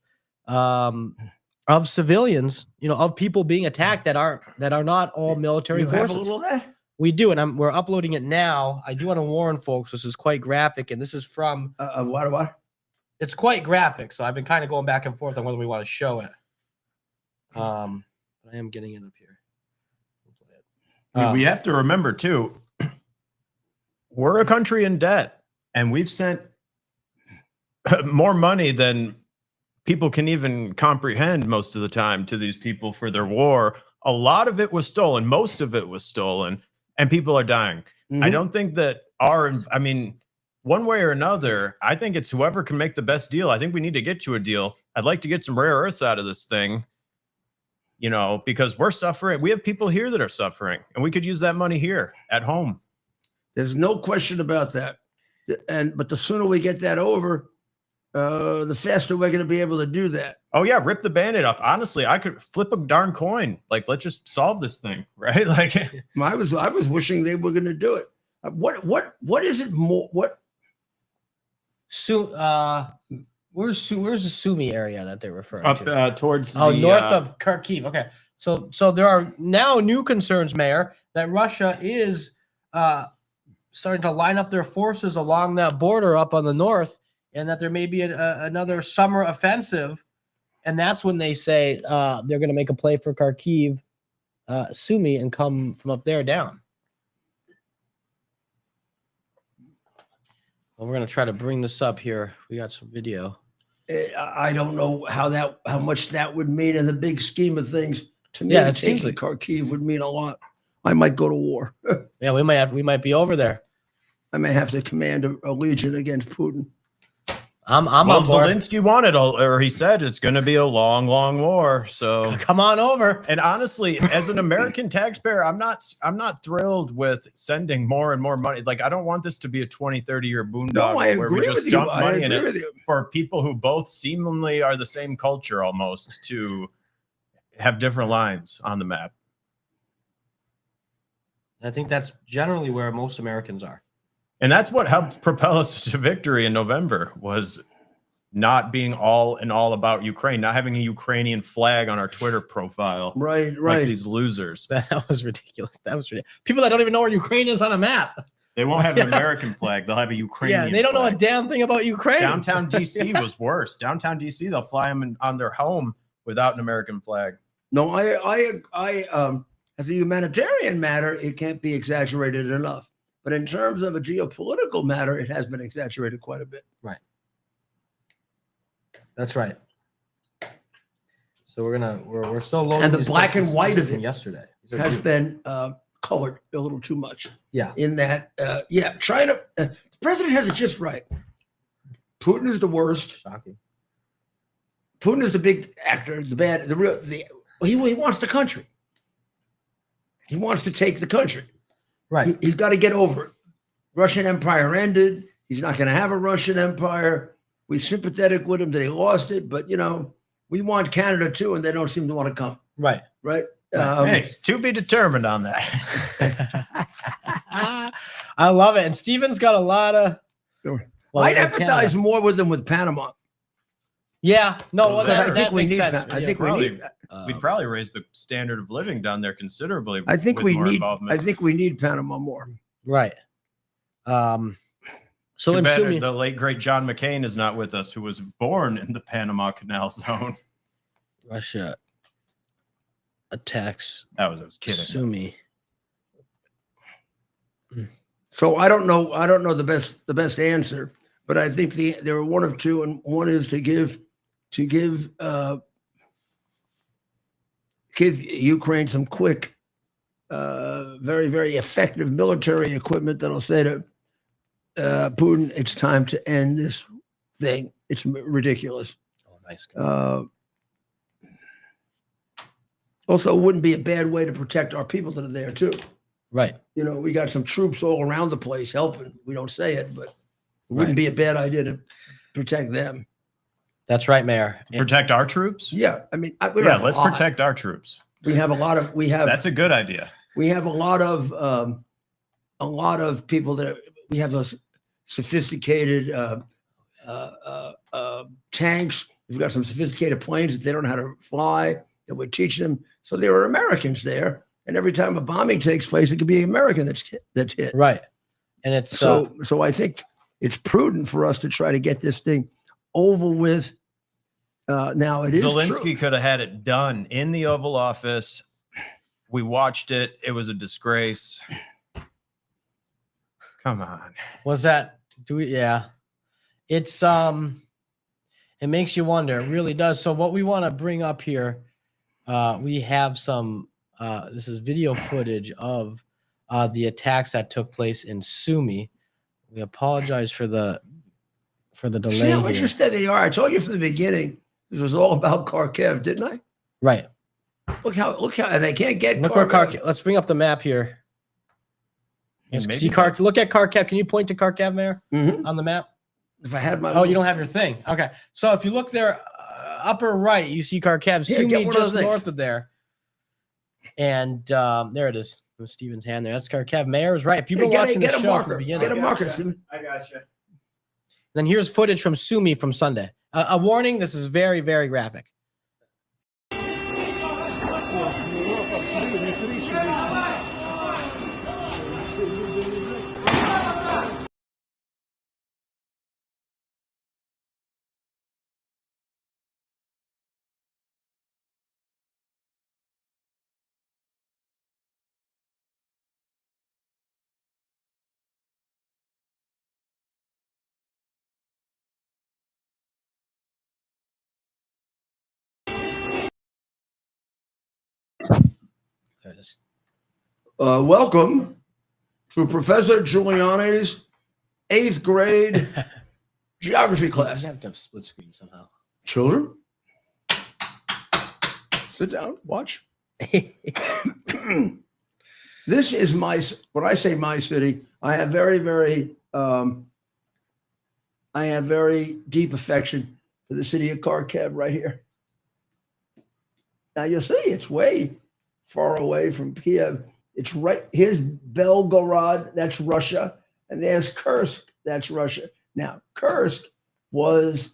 civilians, of people being attacked that are not all military forces. Have a little of that? We do, and we're uploading it now. I do want to warn folks, this is quite graphic, and this is from what? It's quite graphic, so I've been kind of going back and forth on whether we want to show it. I am getting it up here. We have to remember too, we're a country in debt, and we've sent more money than people can even comprehend most of the time to these people for their war. A lot of it was stolen. Most of it was stolen, and people are dying. Mm-hmm. I don't think that one way or another, I think it's whoever can make the best deal. I think we need to get to a deal. I'd like to get some rare earths out of this thing, because we're suffering. We have people here that are suffering, and we could use that money here at home. There's no question about that. But the sooner we get that over, the faster we're going to be able to do that. Oh yeah, rip the Band-Aid off. Honestly, I could flip a darn coin. Like, let's just solve this thing, right? Like, I was wishing they were going to do it. What is it more? Where's the Sumy area that they're referring Up to? towards North of Kharkiv. Okay, so there are now new concerns, Mayor, that Russia is starting to line up their forces along that border up on the north, and that there may be another summer offensive, and that's when they say they're going to make a play for Kharkiv, Sumy, and come from up there down. Well, we're going to try to bring this up here. We got some video. I don't know how much that would mean in the big scheme of things. To me, Yeah, it seems like Kharkiv would mean a lot. I might go to war. Yeah, we might be over there. I may have to command a legion against Putin. I'm on board. Zelensky wanted, or he said it's going to be a long, long war. So come on over. And honestly, as an American taxpayer, I'm not thrilled with sending more and more money. Like, I don't want this to be a 20, 30-year boondoggle where we just dump money in it for people who both seemingly are the same culture almost to have different lines on the map. I think that's generally where most Americans are. And that's what helped propel us to victory in November, was not being all about Ukraine, not having a Ukrainian flag on our Twitter profile. Right. Like these losers. That was ridiculous. People that don't even know where Ukraine is on a map. They won't have an American flag. They'll have a Ukrainian Yeah, they don't flag. know a damn thing about Ukraine. Downtown DC was worse. Downtown DC, they'll fly them on their home without an American flag. No, I as a humanitarian matter, it can't be exaggerated enough. But in terms of a geopolitical matter, it has been exaggerated quite a bit. Right. That's right. So we're still loading. And the black and white of it yesterday has been colored a little too much. Yeah. In that, China, the president has it just right. Putin is the worst. Shocking. Putin is the big actor, the bad, he wants the country. He wants to take the country. Right. He's got to get over it. Russian Empire ended. He's not going to have a Russian Empire. We're sympathetic with him that he lost it, but we want Canada too, and they don't seem to want to come. Right. Right. Hey, to be determined on that. I love it. And Steven's got a lot of. I'd empathize more with them with Panama. Yeah. No, I think we makes need. sense. I think we need. We'd probably raise the standard of living down there considerably. I think we need. Involvement. I think we need Panama more. Right. So Too in bad Sumy, the late great John McCain is not with us, who was born in the Panama Canal Zone. Russia attacks. I was kidding. Sumy. So I don't know the best answer, but I think there are one of two, and one is to give Ukraine some quick, very, very effective military equipment that'll say to Putin, it's time to end this thing. It's ridiculous. Oh, nice. Also, it wouldn't be a bad way to protect our people that are there too. Right. We got some troops all around the place helping. We don't say it, but it wouldn't be a bad idea to protect them. That's right, Mayor. Protect our troops? Yeah. I mean, let's protect our troops. We have a lot of, That's a good idea. We have a lot of people that we have those sophisticated tanks. We've got some sophisticated planes that they don't know how to fly, that we're teaching them. So there are Americans there. And every time a bombing takes place, it could be an American that's hit. Right. And it's so I think it's prudent for us to try to get this thing over with. Now it is Zelensky could have had it done in the Oval Office. We watched it. It was a disgrace. Come on. Was that? Yeah. It's it makes you wonder. It really does. So what we want to bring up here, we have some. This is video footage of the attacks that took place in Sumy. We apologize for the delay. See how here. interested they are. I told you from the beginning this was all about Kharkiv, didn't I? Right. Look how and they can't get. Look where Kharkiv. Let's bring up the map here. Yeah, see look at Kharkiv. Can you point to Kharkiv, Mayor, on the map? If I had my. Oh, you don't have your thing. Okay. So if you look there, upper right, you see Kharkiv. Sumy just north of there. And there it is. With Steven's hand there. That's Kharkiv. Mayor is right. If you've been watching the show from the beginning. Get a marker. I got you. then here's footage from Sumi from Sunday. A warning, this is very, very graphic. There it is. Welcome to Professor Giuliani's 8th grade geography class. You have to have split screen somehow. Children, sit down, watch. This is when I say my city, I have very deep affection for the city of Kharkiv right here. Now you'll see it's way far away from Kiev. It's right, here's Belgorod, that's Russia, and there's Kursk, that's Russia. Now, Kursk was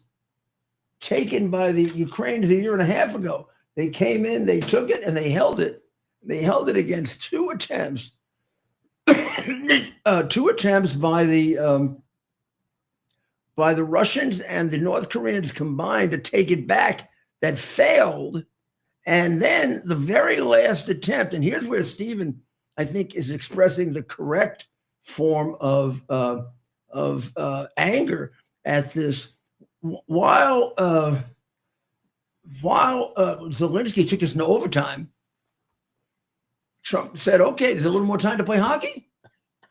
taken by the Ukrainians a year and a half ago. They came in, they took it, and they held it. They held it against two attempts by the Russians and the North Koreans combined to take it back that failed. And then the very last attempt, and here's where Stephen, I think, is expressing the correct form of anger at this. While Zelensky took us into overtime, Trump said, "Okay, there's a little more time to play hockey.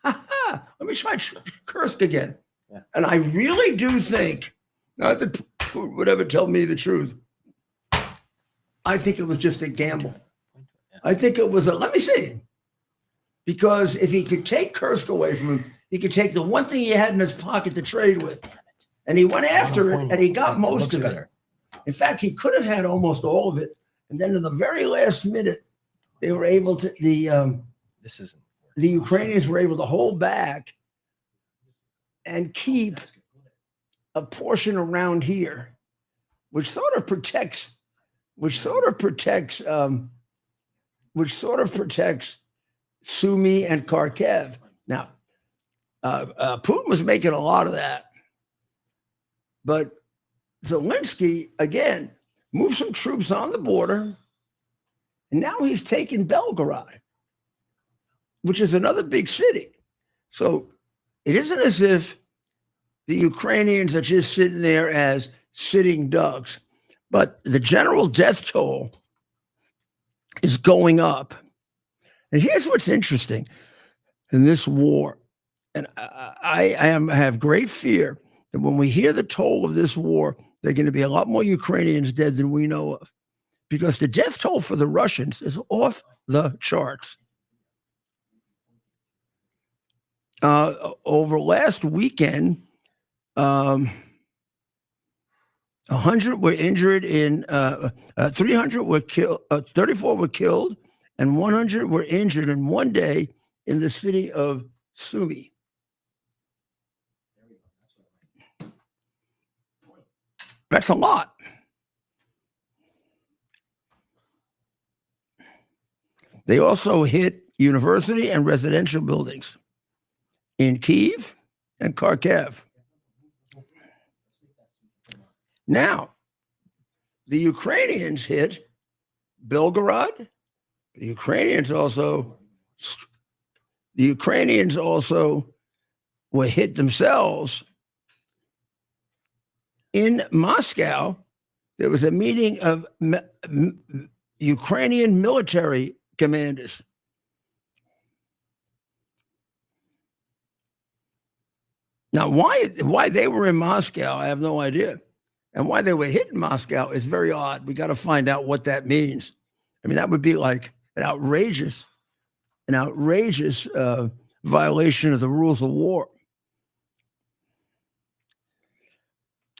Let me try Kursk again." Yeah. And I really do think, not that Putin would ever tell me the truth, I think it was just a gamble. I think it was let me see. Because if he could take Kursk away from him, he could take the one thing he had in his pocket to trade with. And he went after it, and he got most of it. In fact, he could have had almost all of it. And then in the very last minute, they were able to, the Ukrainians were able to hold back and keep a portion around here, which sort of protects Sumy and Kharkiv. Now, Putin was making a lot of that, but Zelensky again moved some troops on the border, and now he's taken Belgorod, which is another big city. So it isn't as if the Ukrainians are just sitting there as sitting ducks. But the general death toll is going up. And here's what's interesting in this war. And I have great fear that when we hear the toll of this war, there are going to be a lot more Ukrainians dead than we know of. Because the death toll for the Russians is off the charts. Over last weekend, 100 were injured 300 were killed, 34 were killed, and 100 were injured in one day in the city of Sumy. That's a lot. They also hit university and residential buildings in Kyiv and Kharkiv. Now, the Ukrainians hit Belgorod. The Ukrainians also were hit themselves. In Moscow, there was a meeting of Ukrainian military commanders. Now, why they were in Moscow, I have no idea. And why they were hitting Moscow is very odd. We got to find out what that means. I mean, that would be like an outrageous violation of the rules of war.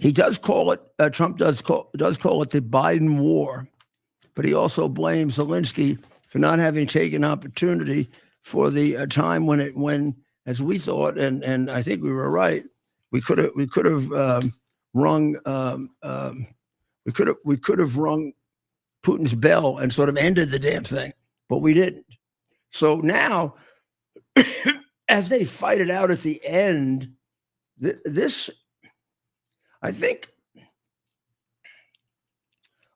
He does call it, Trump does call it the Biden war, but he also blames Zelensky for not having taken opportunity for the time when, as we thought, and I think we were right, we could have rung we could have rung Putin's bell and sort of ended the damn thing, but we didn't. So now, as they fight it out at the end, this, I think,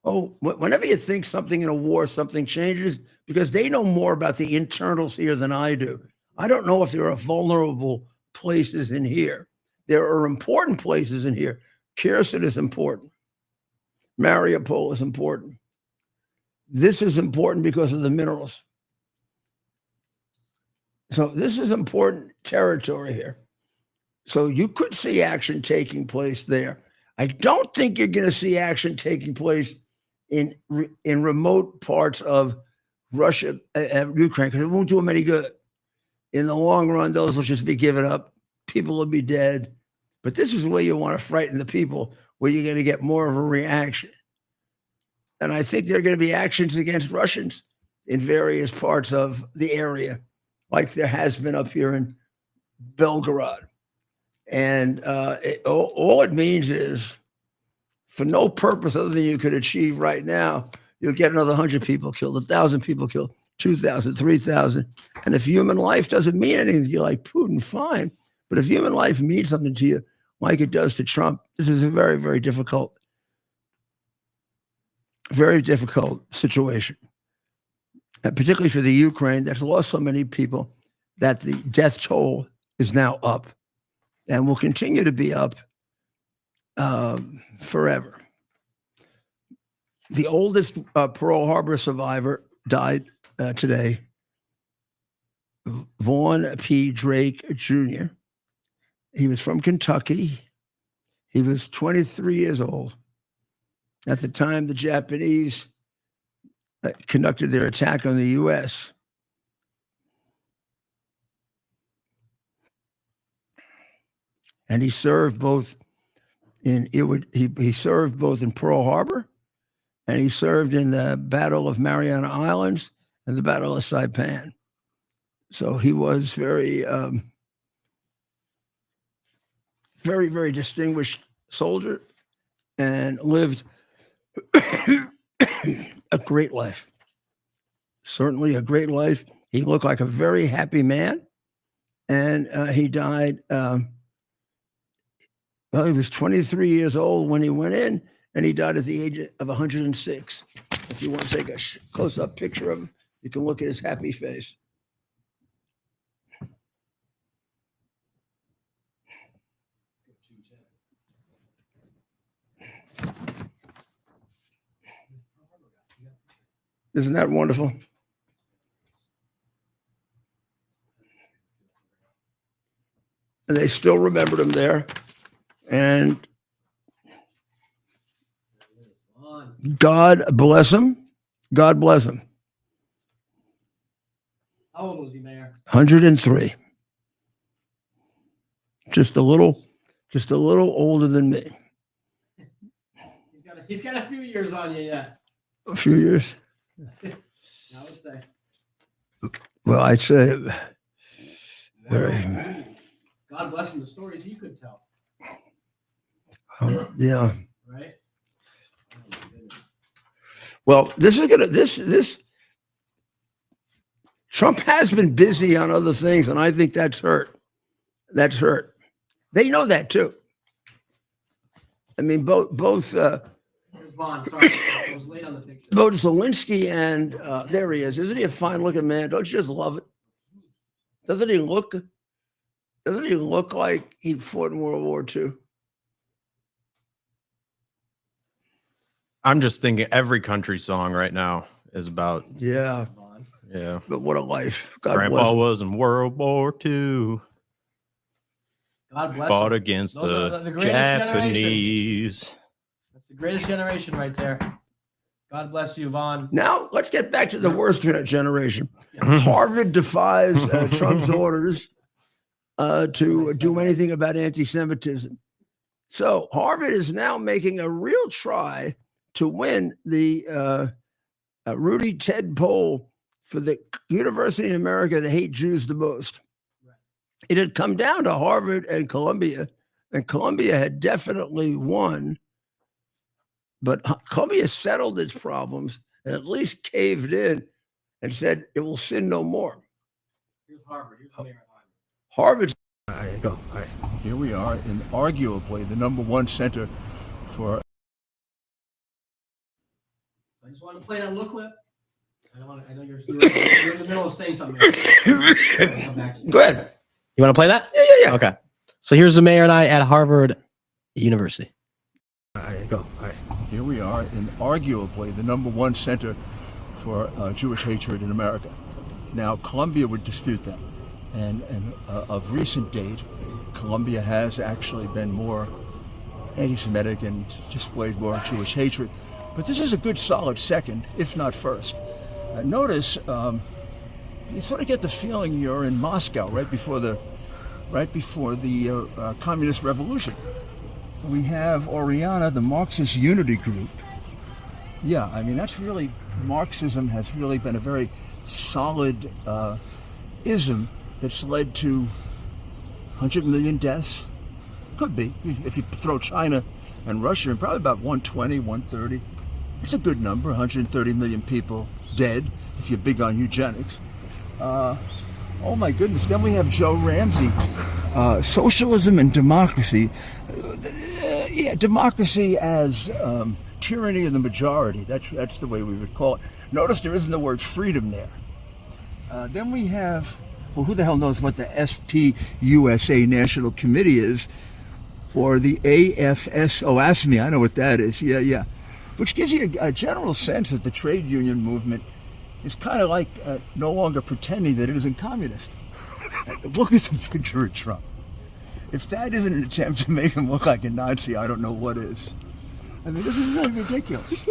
whenever you think something in a war, something changes, because they know more about the internals here than I do. I don't know if there are vulnerable places in here. There are important places in here. Kherson is important. Mariupol is important. This is important because of the minerals. So this is important territory here. So you could see action taking place there. I don't think you're going to see action taking place in remote parts of Russia and Ukraine, because it won't do them any good. In the long run, those will just be given up. People will be dead. But this is where you want to frighten the people, where you're going to get more of a reaction. And I think there are going to be actions against Russians in various parts of the area, like there has been up here in Belgorod. And all it means is, for no purpose other than you could achieve right now, you'll get another 100 people killed, 1,000 people killed, 2,000, 3,000. And if human life doesn't mean anything to you, like Putin, fine. But if human life means something to you, like it does to Trump, this is a very, very difficult situation. And particularly for the Ukraine that's lost so many people, that the death toll is now up and will continue to be up forever. The oldest Pearl Harbor survivor died today, Vaughn P. Drake Jr. He was from Kentucky. He was 23 years old. At the time, the Japanese conducted their attack on the U.S. And he served both he served both in Pearl Harbor, and he served in the Battle of Mariana Islands and the Battle of Saipan. So he was very, very, very distinguished soldier and lived a great life. Certainly a great life. He looked like a very happy man, and he died. Well, he was 23 years old when he went in, and he died at the age of 106. If you want to take a close-up picture of him, you can look at his happy face. Isn't that wonderful? And they still remembered him there. And God bless him. God bless him. How old was he, Mayor? 103. Just a little older than me. He's got a few years on you yet. A few years. I would say. Well, I'd say God bless him, the stories he could tell. Yeah. Right? Well, this Trump has been busy on other things, and I think that's hurt. That's hurt. They know that too. I mean, both Here's Vaughn. Sorry, I was late on the picture. both Zelensky and there he is. Isn't he a fine looking man? Don't you just love it? Doesn't he look like he fought in World War II? I'm just thinking every country song right now is about. Yeah. Yeah. But what a life. God Grandpa bless him. was in World War II. God bless Fought him. against Those are the greatest generation. Japanese. That's the greatest generation right there. God bless you, Vaughn. Now, let's get back to the worst generation. Harvard defies Trump's orders to do anything about anti-Semitism. So Harvard is now making a real try to win the Rudy Ted poll for the university in America that hate Jews the most. It had come down to Harvard and Columbia and Colombia had definitely won, but Colombia settled its problems and at least caved in and said it will sin no more. Here's Harvard. Here's the mayor of Harvard's. There you go. All right. Here we are in arguably the #1 center for. I just want to play that little clip. I know you're in the middle of saying something. Go ahead. You want to play that? Yeah. Okay. So here's the mayor and I at Harvard University. There you go. All right. Here we are in arguably the #1 center for Jewish hatred in America. Now, Colombia would dispute that. And of recent date, Colombia has actually been more anti-Semitic and displayed more Jewish hatred. But this is a good solid second, if not first. Notice, you sort of get the feeling you're in Moscow right before the communist revolution. We have Oriana, the Marxist Unity Group. Yeah, I mean, that's really, Marxism has really been a very solid ism that's led to 100 million deaths. Could be, if you throw China and Russia in, probably about 120, 130. It's a good number, 130 million people dead, if you're big on eugenics. Oh my goodness, then we have Joe Ramsey. Socialism and democracy. Democracy as tyranny of the majority. That's the way we would call it. Notice there isn't the word freedom there. Then we have, well, who the hell knows what the SPUSA National Committee is, or the AFSOASME, I know what that is, yeah. Which gives you a general sense that the trade union movement is kind of like no longer pretending that it isn't communist. Look at the picture of Trump. If that isn't an attempt to make him look like a Nazi, I don't know what is. I mean, this is really ridiculous.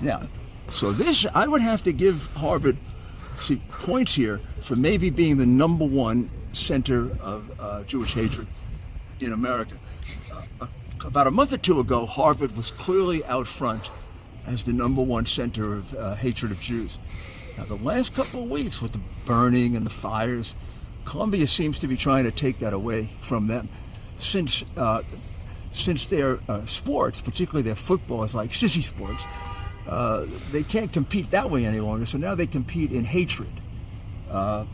Now, so this, I would have to give Harvard points here for maybe being the #1 center of Jewish hatred in America. About a month or two ago, Harvard was clearly out front as the #1 center of hatred of Jews. Now, the last couple of weeks with the burning and the fires, Colombia seems to be trying to take that away from them. Since their sports, particularly their football, is like sissy sports, they can't compete that way any longer. So now they compete in hatred.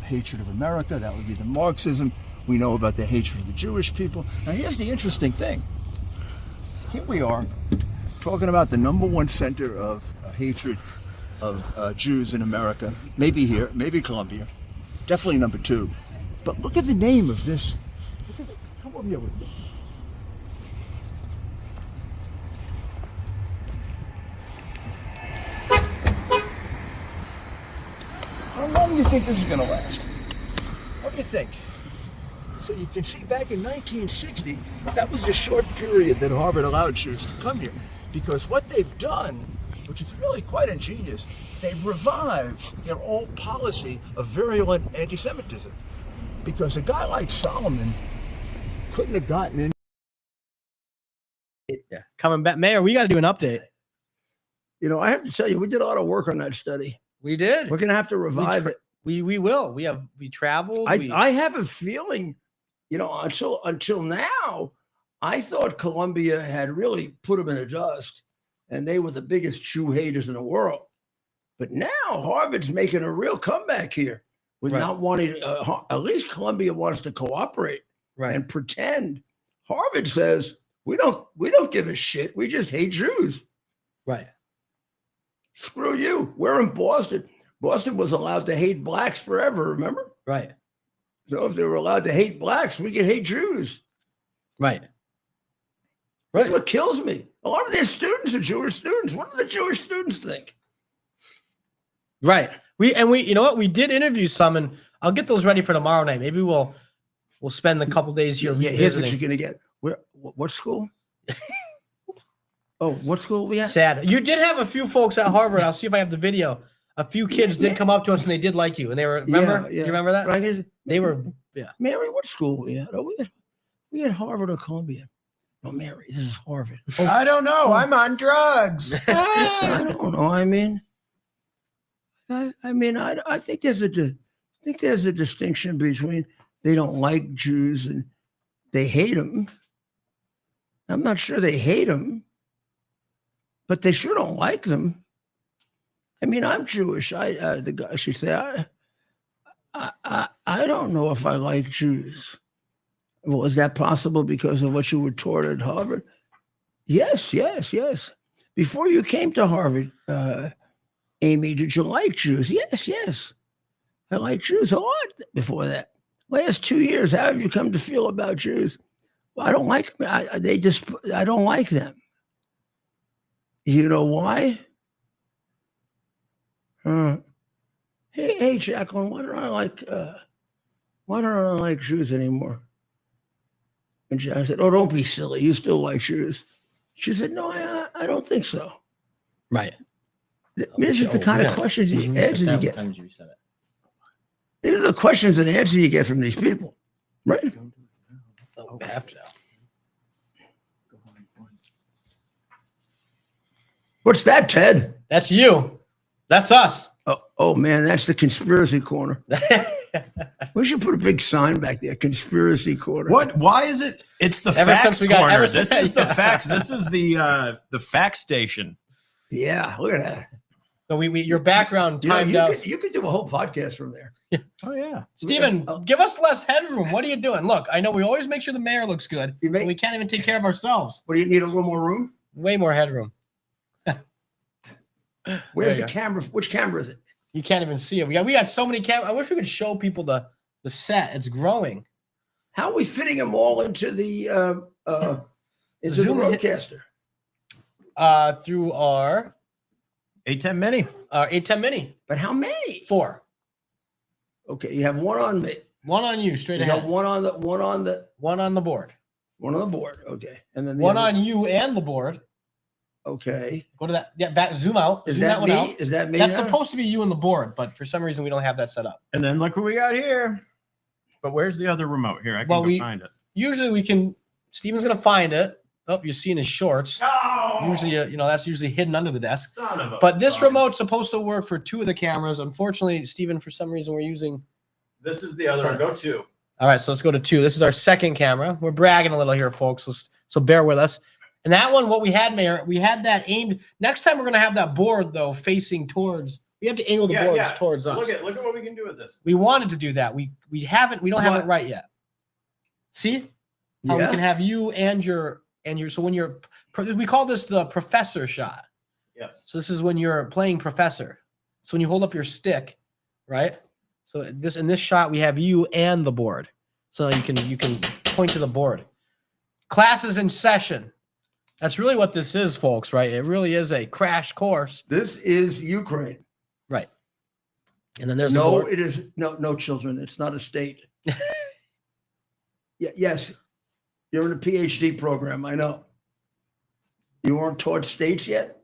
Hatred of America, that would be the Marxism. We know about the hatred of the Jewish people. Now here's the interesting thing. Here we are talking about the #1 center of hatred of Jews in America. Maybe here, maybe Colombia. Definitely #2. But look at the name of this. Come over here with me. How long do you think this is going to last? What do you think? So you can see back in 1960, that was the short period that Harvard allowed Jews to come here. Because what they've done, which is really quite ingenious, they've revived their old policy of virulent anti-Semitism. Because a guy like Solomon couldn't have gotten in. Yeah, coming back, Mayor. We got to do an update. You know, I have to tell you, we did a lot of work on that study. We did. We're going to have to revive it. We will. We traveled. I have a feeling, you know, until now, I thought Colombia had really put them in the dust, and they were the biggest Jew haters in the world. But now Harvard's making a real comeback here with not wanting. At least Colombia wants to cooperate and pretend. Harvard says we don't give a shit. We just hate Jews. Right. Screw you. We're in Boston. Boston was allowed to hate blacks forever, remember? Right. So if they were allowed to hate blacks, we could hate Jews. Right. That's what kills me. A lot of their students are Jewish students. What do the Jewish students think? Right. We you know what? We did interview some, and I'll get those ready for tomorrow night. Maybe we'll spend a couple days here. Yeah, here's what you're gonna get. What school? Oh, what school we at? Sad. You did have a few folks at Harvard. I'll see if I have the video. A few kids did come up to us and they did like you, and they were remember. You remember that? Right. They were Mary, what school we at? Oh, we had Harvard or Columbia. No, Mary, this is Harvard. I don't know. I'm on drugs. I don't know. I mean, I think there's a distinction between they don't like Jews and they hate him. I'm not sure they hate him, but they sure don't like them. I mean, I'm Jewish. The guy, she said, I don't know if I like Jews. Well, is that possible because of what you were taught at Harvard? Yes. Before you came to Harvard, Amy, did you like Jews? Yes. I like Jews a lot before that. Last 2 years, how have you come to feel about Jews? Well, I don't like them. I don't like them. You know why? Hey, Jacqueline, why don't I like Jews anymore? And I said, oh, don't be silly. You still like Jews. She said, no, I don't think so. Right. This is the kind of questions and answers you get. These are the questions and answers you get from these people, right? Oh, we have to. What's that, Ted? That's you. That's us. Oh man, that's the conspiracy corner. We should put a big sign back there, conspiracy corner. What? Why is it? It's the facts corner. This is the facts. This is the fact station. Yeah, look at that. So your background timed out. You could do a whole podcast from there. Oh yeah, Stephen, give us less headroom. What are you doing? Look, I know we always make sure the mayor looks good. But we can't even take care of ourselves. What do you need? A little more room? Way more headroom. Where's the camera? Which camera is it? You can't even see it. We got so many cameras. I wish we could show people the set. It's growing. How are we fitting them all into the Zoom roadcaster? Through our 810 Mini. 810 Mini. But how many? 4. Okay, you have one on me. One on you, straight you ahead. Got one on the one on the board. One on the board. Okay, and then one on you and the board. Okay. Go to that. Yeah, back. Zoom out. Is zoom that one me? out. Is that me? That's supposed to be you and the board, but for some reason we don't have that set up. And then look what we got here. But where's the other remote? Here, I can go find it. Usually we can. Steven's gonna find it. Oh, you're seeing his shorts. No! Usually, that's usually hidden under the desk. Son of a but this remote's supposed to work for 2 of the cameras. Unfortunately, Steven, for some reason, we're using. This is the other one. Go 2. All right, so let's go to 2. This is our second camera. We're bragging a little here, folks. So bear with us. And that one, what we had, Mayor, we had that aimed. Next time we're gonna have that board though facing towards. We have to angle the boards towards us. Look at what we can do with this. We wanted to do that. We haven't. We don't have it right yet. See how we can have you and your. So when you're, we call this the professor shot. Yes. So this is when you're playing professor. So when you hold up your stick, right? So in this shot we have you and the board. So you can point to the board. Class is in session. That's really what this is, folks, right? It really is a crash course. This is Ukraine. Right. And then there's it is no children. It's not a state. Yes. You're in a PhD program, I know. You weren't taught states yet?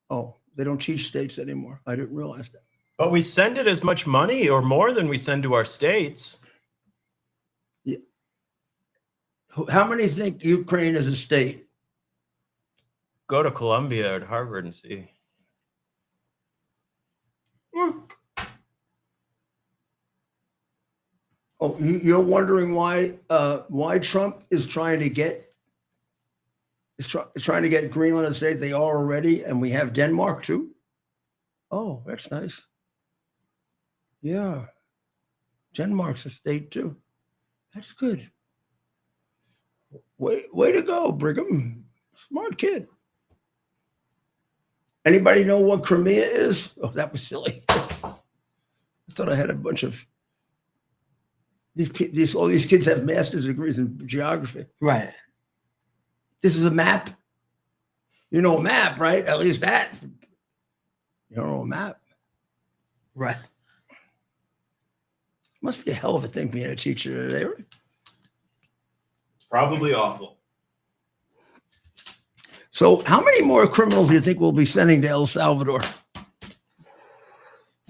Oh, they don't teach states anymore. I didn't realize that. But we send it as much money or more than we send to our states. Yeah. How many think Ukraine is a state? Go to Columbia at Harvard and see. Oh, you're wondering why Trump is trying to get Greenland a state? They are already, and we have Denmark too. Oh, that's nice. Yeah, Denmark's a state too. That's good. Way to go, Brigham. Smart kid. Anybody know what Crimea is? Oh, that was silly. I thought I had a bunch of. All these kids have master's degrees in geography. Right. This is a map. You know a map, right? At least that. You don't know a map. Right. Must be a hell of a thing being a teacher today, right? It's probably awful. So how many more criminals do you think we'll be sending to El Salvador?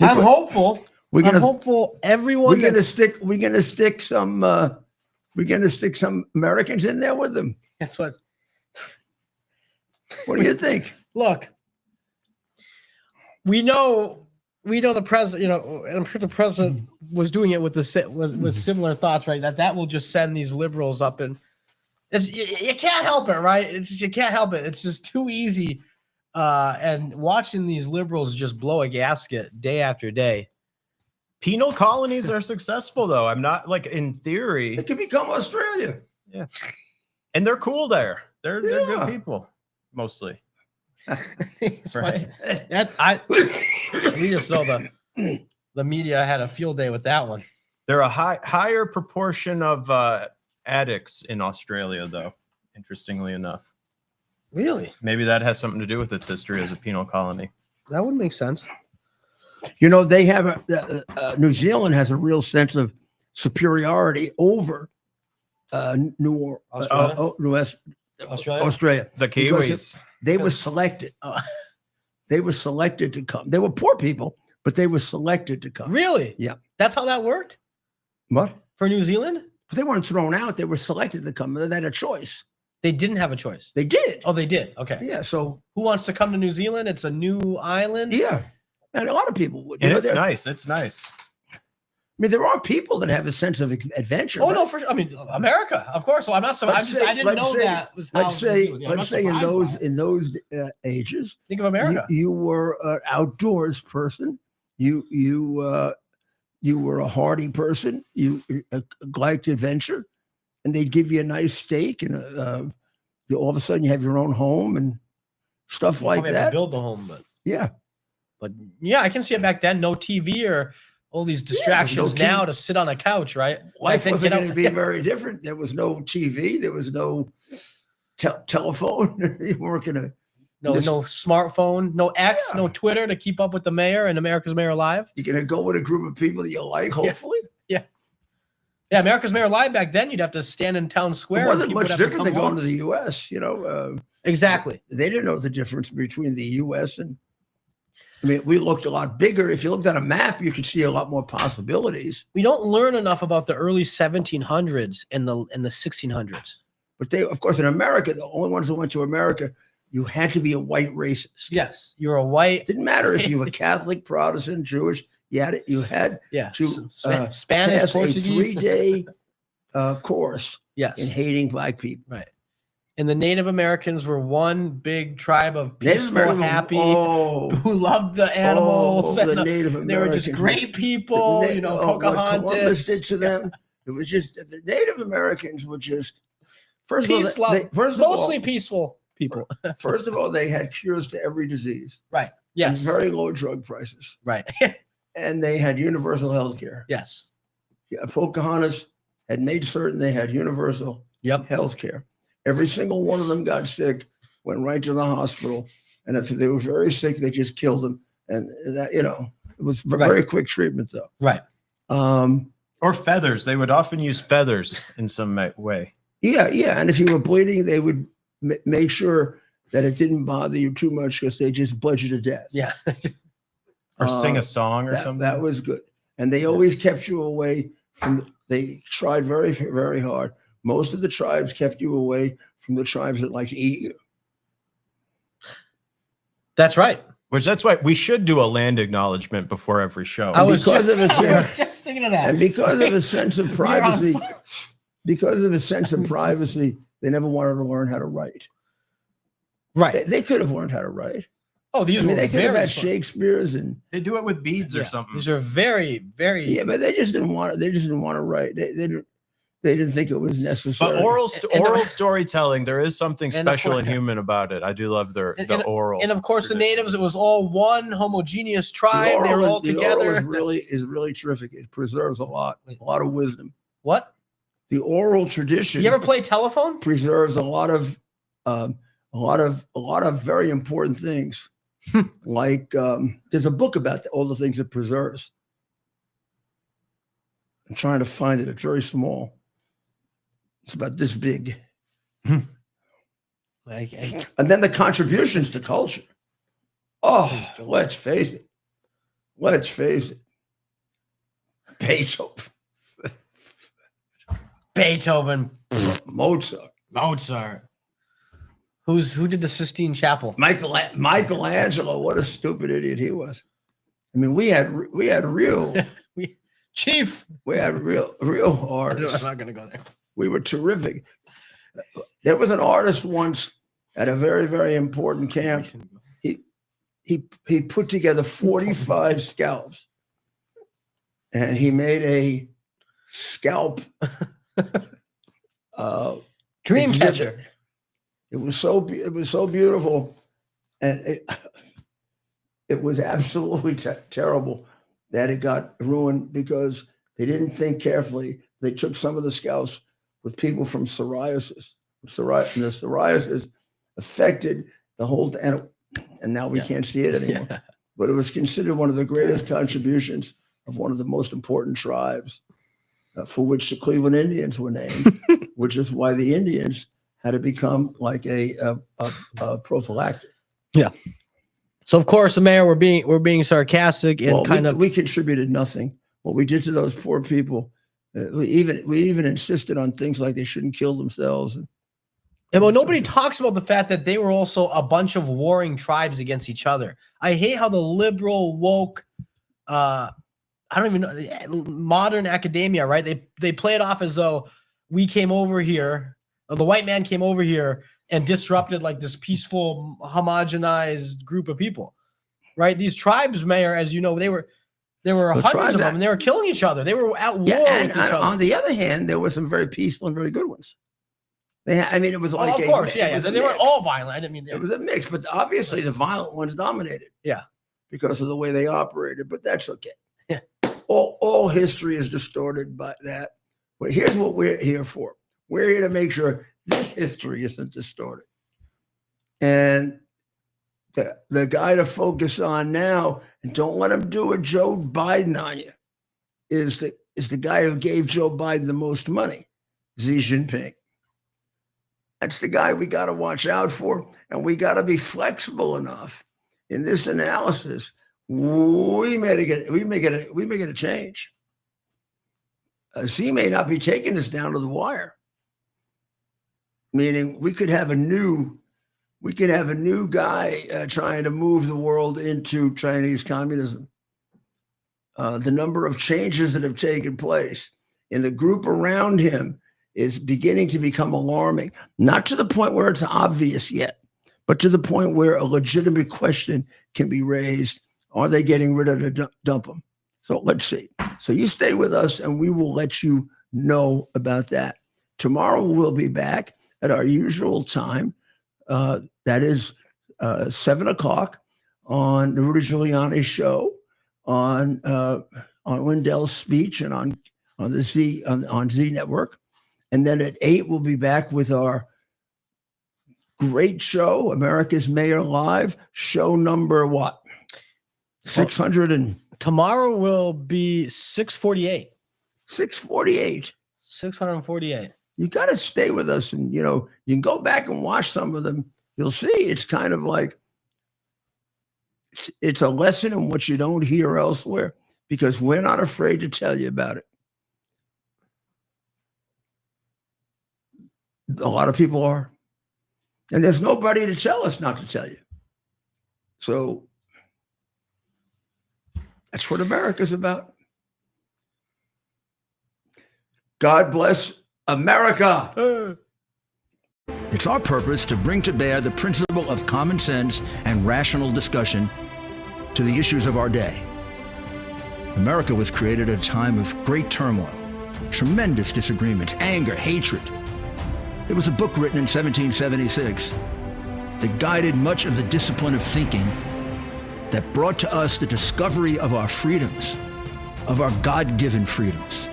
I'm hopeful. I'm hopeful everyone. We're gonna stick some Americans in there with them. That's what. What do you think? Look, we know we know the president, you know, and I'm sure the president was doing it with with similar thoughts, right? That will just send these liberals up, and you can't help it, right? You can't help it. It's just too easy. And watching these liberals just blow a gasket day after day. Penal colonies are successful, though. I'm not like in theory. It could become Australia. Yeah, and they're cool there. They're good people, mostly. Right. We just know the media had a field day with that one. There are a higher proportion of addicts in Australia, though. Interestingly enough, really, maybe that has something to do with its history as a penal colony. That would make sense. You know, they have New Zealand has a real sense of superiority over Australia. The Kiwis. They were selected. They were selected to come. They were poor people, but they were selected to come. Really? Yeah. That's how that worked? What? For New Zealand? But they weren't thrown out. They were selected to come. They had a choice. They didn't have a choice. They did. Oh, they did. Okay. Yeah. So who wants to come to New Zealand? It's a new island. Yeah. And a lot of people would. And it's nice. It's nice. I mean, there are people that have a sense of adventure. Oh, no, I mean, America, of course. So I'm not. I didn't know that was how. Let's say in those ages, think of America. You were an outdoors person. You were a hardy person. You liked adventure, and they'd give you a nice steak, and all of a sudden you have your own home and stuff like that. Have to build the home, but yeah, I can see it back then. No TV or all these distractions now to sit on a couch, right? Life wasn't going to be very different. There was no TV. There was no telephone. You weren't going to. No smartphone, no X, no Twitter to keep up with the mayor and America's Mayor Live. You're going to go with a group of people that you like, hopefully. Yeah. Yeah, America's Mayor Live back then, you'd have to stand in town square. It wasn't much different than going to the U.S., you know. Exactly. They didn't know the difference between the U.S. and, I mean, we looked a lot bigger. If you looked at a map, you could see a lot more possibilities. We don't learn enough about the early 1700s and the 1600s. But they, of course, in America, the only ones who went to America, you had to be a white racist. Yes, you're a white. Didn't matter if you were Catholic, Protestant, Jewish. You had to Spanish, pass Portuguese. a 3-day course. Yes, in hating black people. Right. And the Native Americans were one big tribe of peaceful, happy, who loved the animals. The Native Americans. They were just great people. Pocahontas. What Columbus did to them. It was just the Native Americans were just mostly peaceful people. First of all, they had cures to every disease. Right. Yes. And very low drug prices. Right. And they had universal health care. Yes. Yeah, Pocahontas had made certain they had universal health care. Every single one of them got sick, went right to the hospital. And if they were very sick, they just killed them. And that, it was very quick treatment, though. Right. Or feathers. They would often use feathers in some way. Yeah. And if you were bleeding, they would make sure that it didn't bother you too much because they just bled you to death. Yeah. Or sing a song or something. That was good. And they always kept you away from, they tried very, very hard. Most of the tribes kept you away from the tribes that like to eat you. That's right. That's why we should do a land acknowledgement before every show. I was just thinking of that. And because of a sense of privacy, they never wanted to learn how to write. Right. They could have learned how to write. Oh, they could have had Shakespeare's, and they do it with beads or something. These are very, very. Yeah, but they just didn't want to write. They didn't think it was necessary. But oral storytelling, there is something special and human about it. I do love the oral. And of course, the natives, it was all one homogeneous tribe. They were all together. The oral is really terrific. It preserves a lot of wisdom. What? The oral tradition. You ever play telephone? Preserves a lot of very important things. Like there's a book about all the things it preserves. I'm trying to find it. It's very small. It's about this big. And then the contributions to culture. Oh, let's face it. Beethoven. Mozart. Who did the Sistine Chapel? Michelangelo. What a stupid idiot he was. I mean, we had real Chief. We had real artists. I'm not going to go there. We were terrific. There was an artist once at a very, very important camp. He put together 45 scalps, and he made a scalp dream exhibit. catcher. It was so beautiful, and it was absolutely terrible that it got ruined because they didn't think carefully. They took some of the scalps with people from psoriasis. And the psoriasis affected the whole, and now we can't see it anymore. Yeah. But it was considered one of the greatest contributions of one of the most important tribes, for which the Cleveland Indians were named, which is why the Indians had to become like a prophylactic. Yeah. So of course, the mayor, we're being sarcastic and we contributed nothing. What we did to those poor people, we even insisted on things like they shouldn't kill themselves. And well, nobody talks about the fact that they were also a bunch of warring tribes against each other. I hate how the liberal woke, I don't even know, modern academia, right? They play it off as though we came over here, or the white man came over here and disrupted like this peaceful, homogenized group of people, right? These tribes, Mayor, as you know, there were hundreds of them, and they were killing each other. They were at war with each other. On the other hand, there were some very peaceful and very good ones. It was like of course, they weren't all violent. I didn't mean it was a mix, but obviously the violent ones dominated. Yeah, because of the way they operated. But that's okay. Yeah, all history is distorted by that. But here's what we're here for. We're here to make sure this history isn't distorted. And the guy to focus on now, and don't let him do a Joe Biden on you, is the guy who gave Joe Biden the most money, Xi Jinping. That's the guy we got to watch out for, and we got to be flexible enough in this analysis. We may get a change. Xi may not be taking us down to the wire. Meaning we could have a new guy trying to move the world into Chinese communism. The number of changes that have taken place in the group around him is beginning to become alarming, not to the point where it's obvious yet, but to the point where a legitimate question can be raised. Are they getting rid of the dump them? So let's see. So you stay with us and we will let you know about that. Tomorrow we'll be back at our usual time. That is 7 o'clock on the Rudy Giuliani show, on Lindell's speech, and on the Z Network. And then at 8, we'll be back with our great show, America's Mayor Live, show number what? 600 and tomorrow will be 648. 648. 648. You got to stay with us, and you can go back and watch some of them. You'll see it's kind of like it's a lesson in what you don't hear elsewhere, because we're not afraid to tell you about it. A lot of people are. And there's nobody to tell us not to tell you. So that's what America's about. God bless America. It's our purpose to bring to bear the principle of common sense and rational discussion to the issues of our day. America was created at a time of great turmoil, tremendous disagreements, anger, hatred. It was a book written in 1776 that guided much of the discipline of thinking that brought to us the discovery of our freedoms, of our God-given freedoms.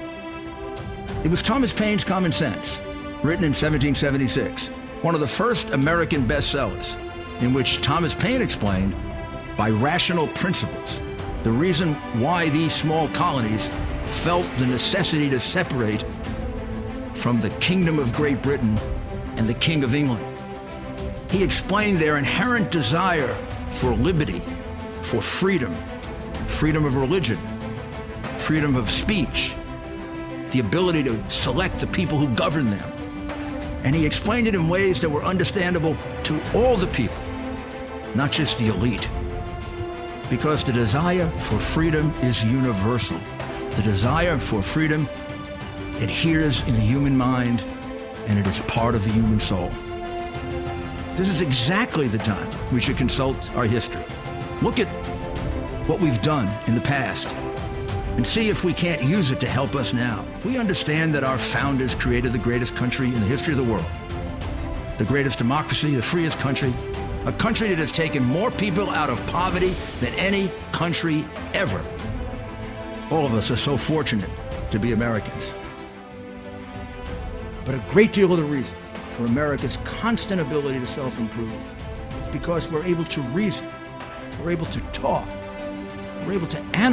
It was Thomas Paine's Common Sense, written in 1776, one of the first American bestsellers, in which Thomas Paine explained, by rational principles, the reason why these small colonies felt the necessity to separate from the Kingdom of Great Britain and the King of England. He explained their inherent desire for liberty, for freedom, freedom of religion, freedom of speech, the ability to select the people who govern them. And he explained it in ways that were understandable to all the people, not just the elite. Because the desire for freedom is universal. The desire for freedom adheres in the human mind, and it is part of the human soul. This is exactly the time we should consult our history. Look at what we've done in the past and see if we can't use it to help us now. We understand that our founders created the greatest country in the history of the world, the greatest democracy, the freest country, a country that has taken more people out of poverty than any country ever. All of us are so fortunate to be Americans. But a great deal of the reason for America's constant ability to self-improve is because we're able to reason, we're able to talk, we're able to analyze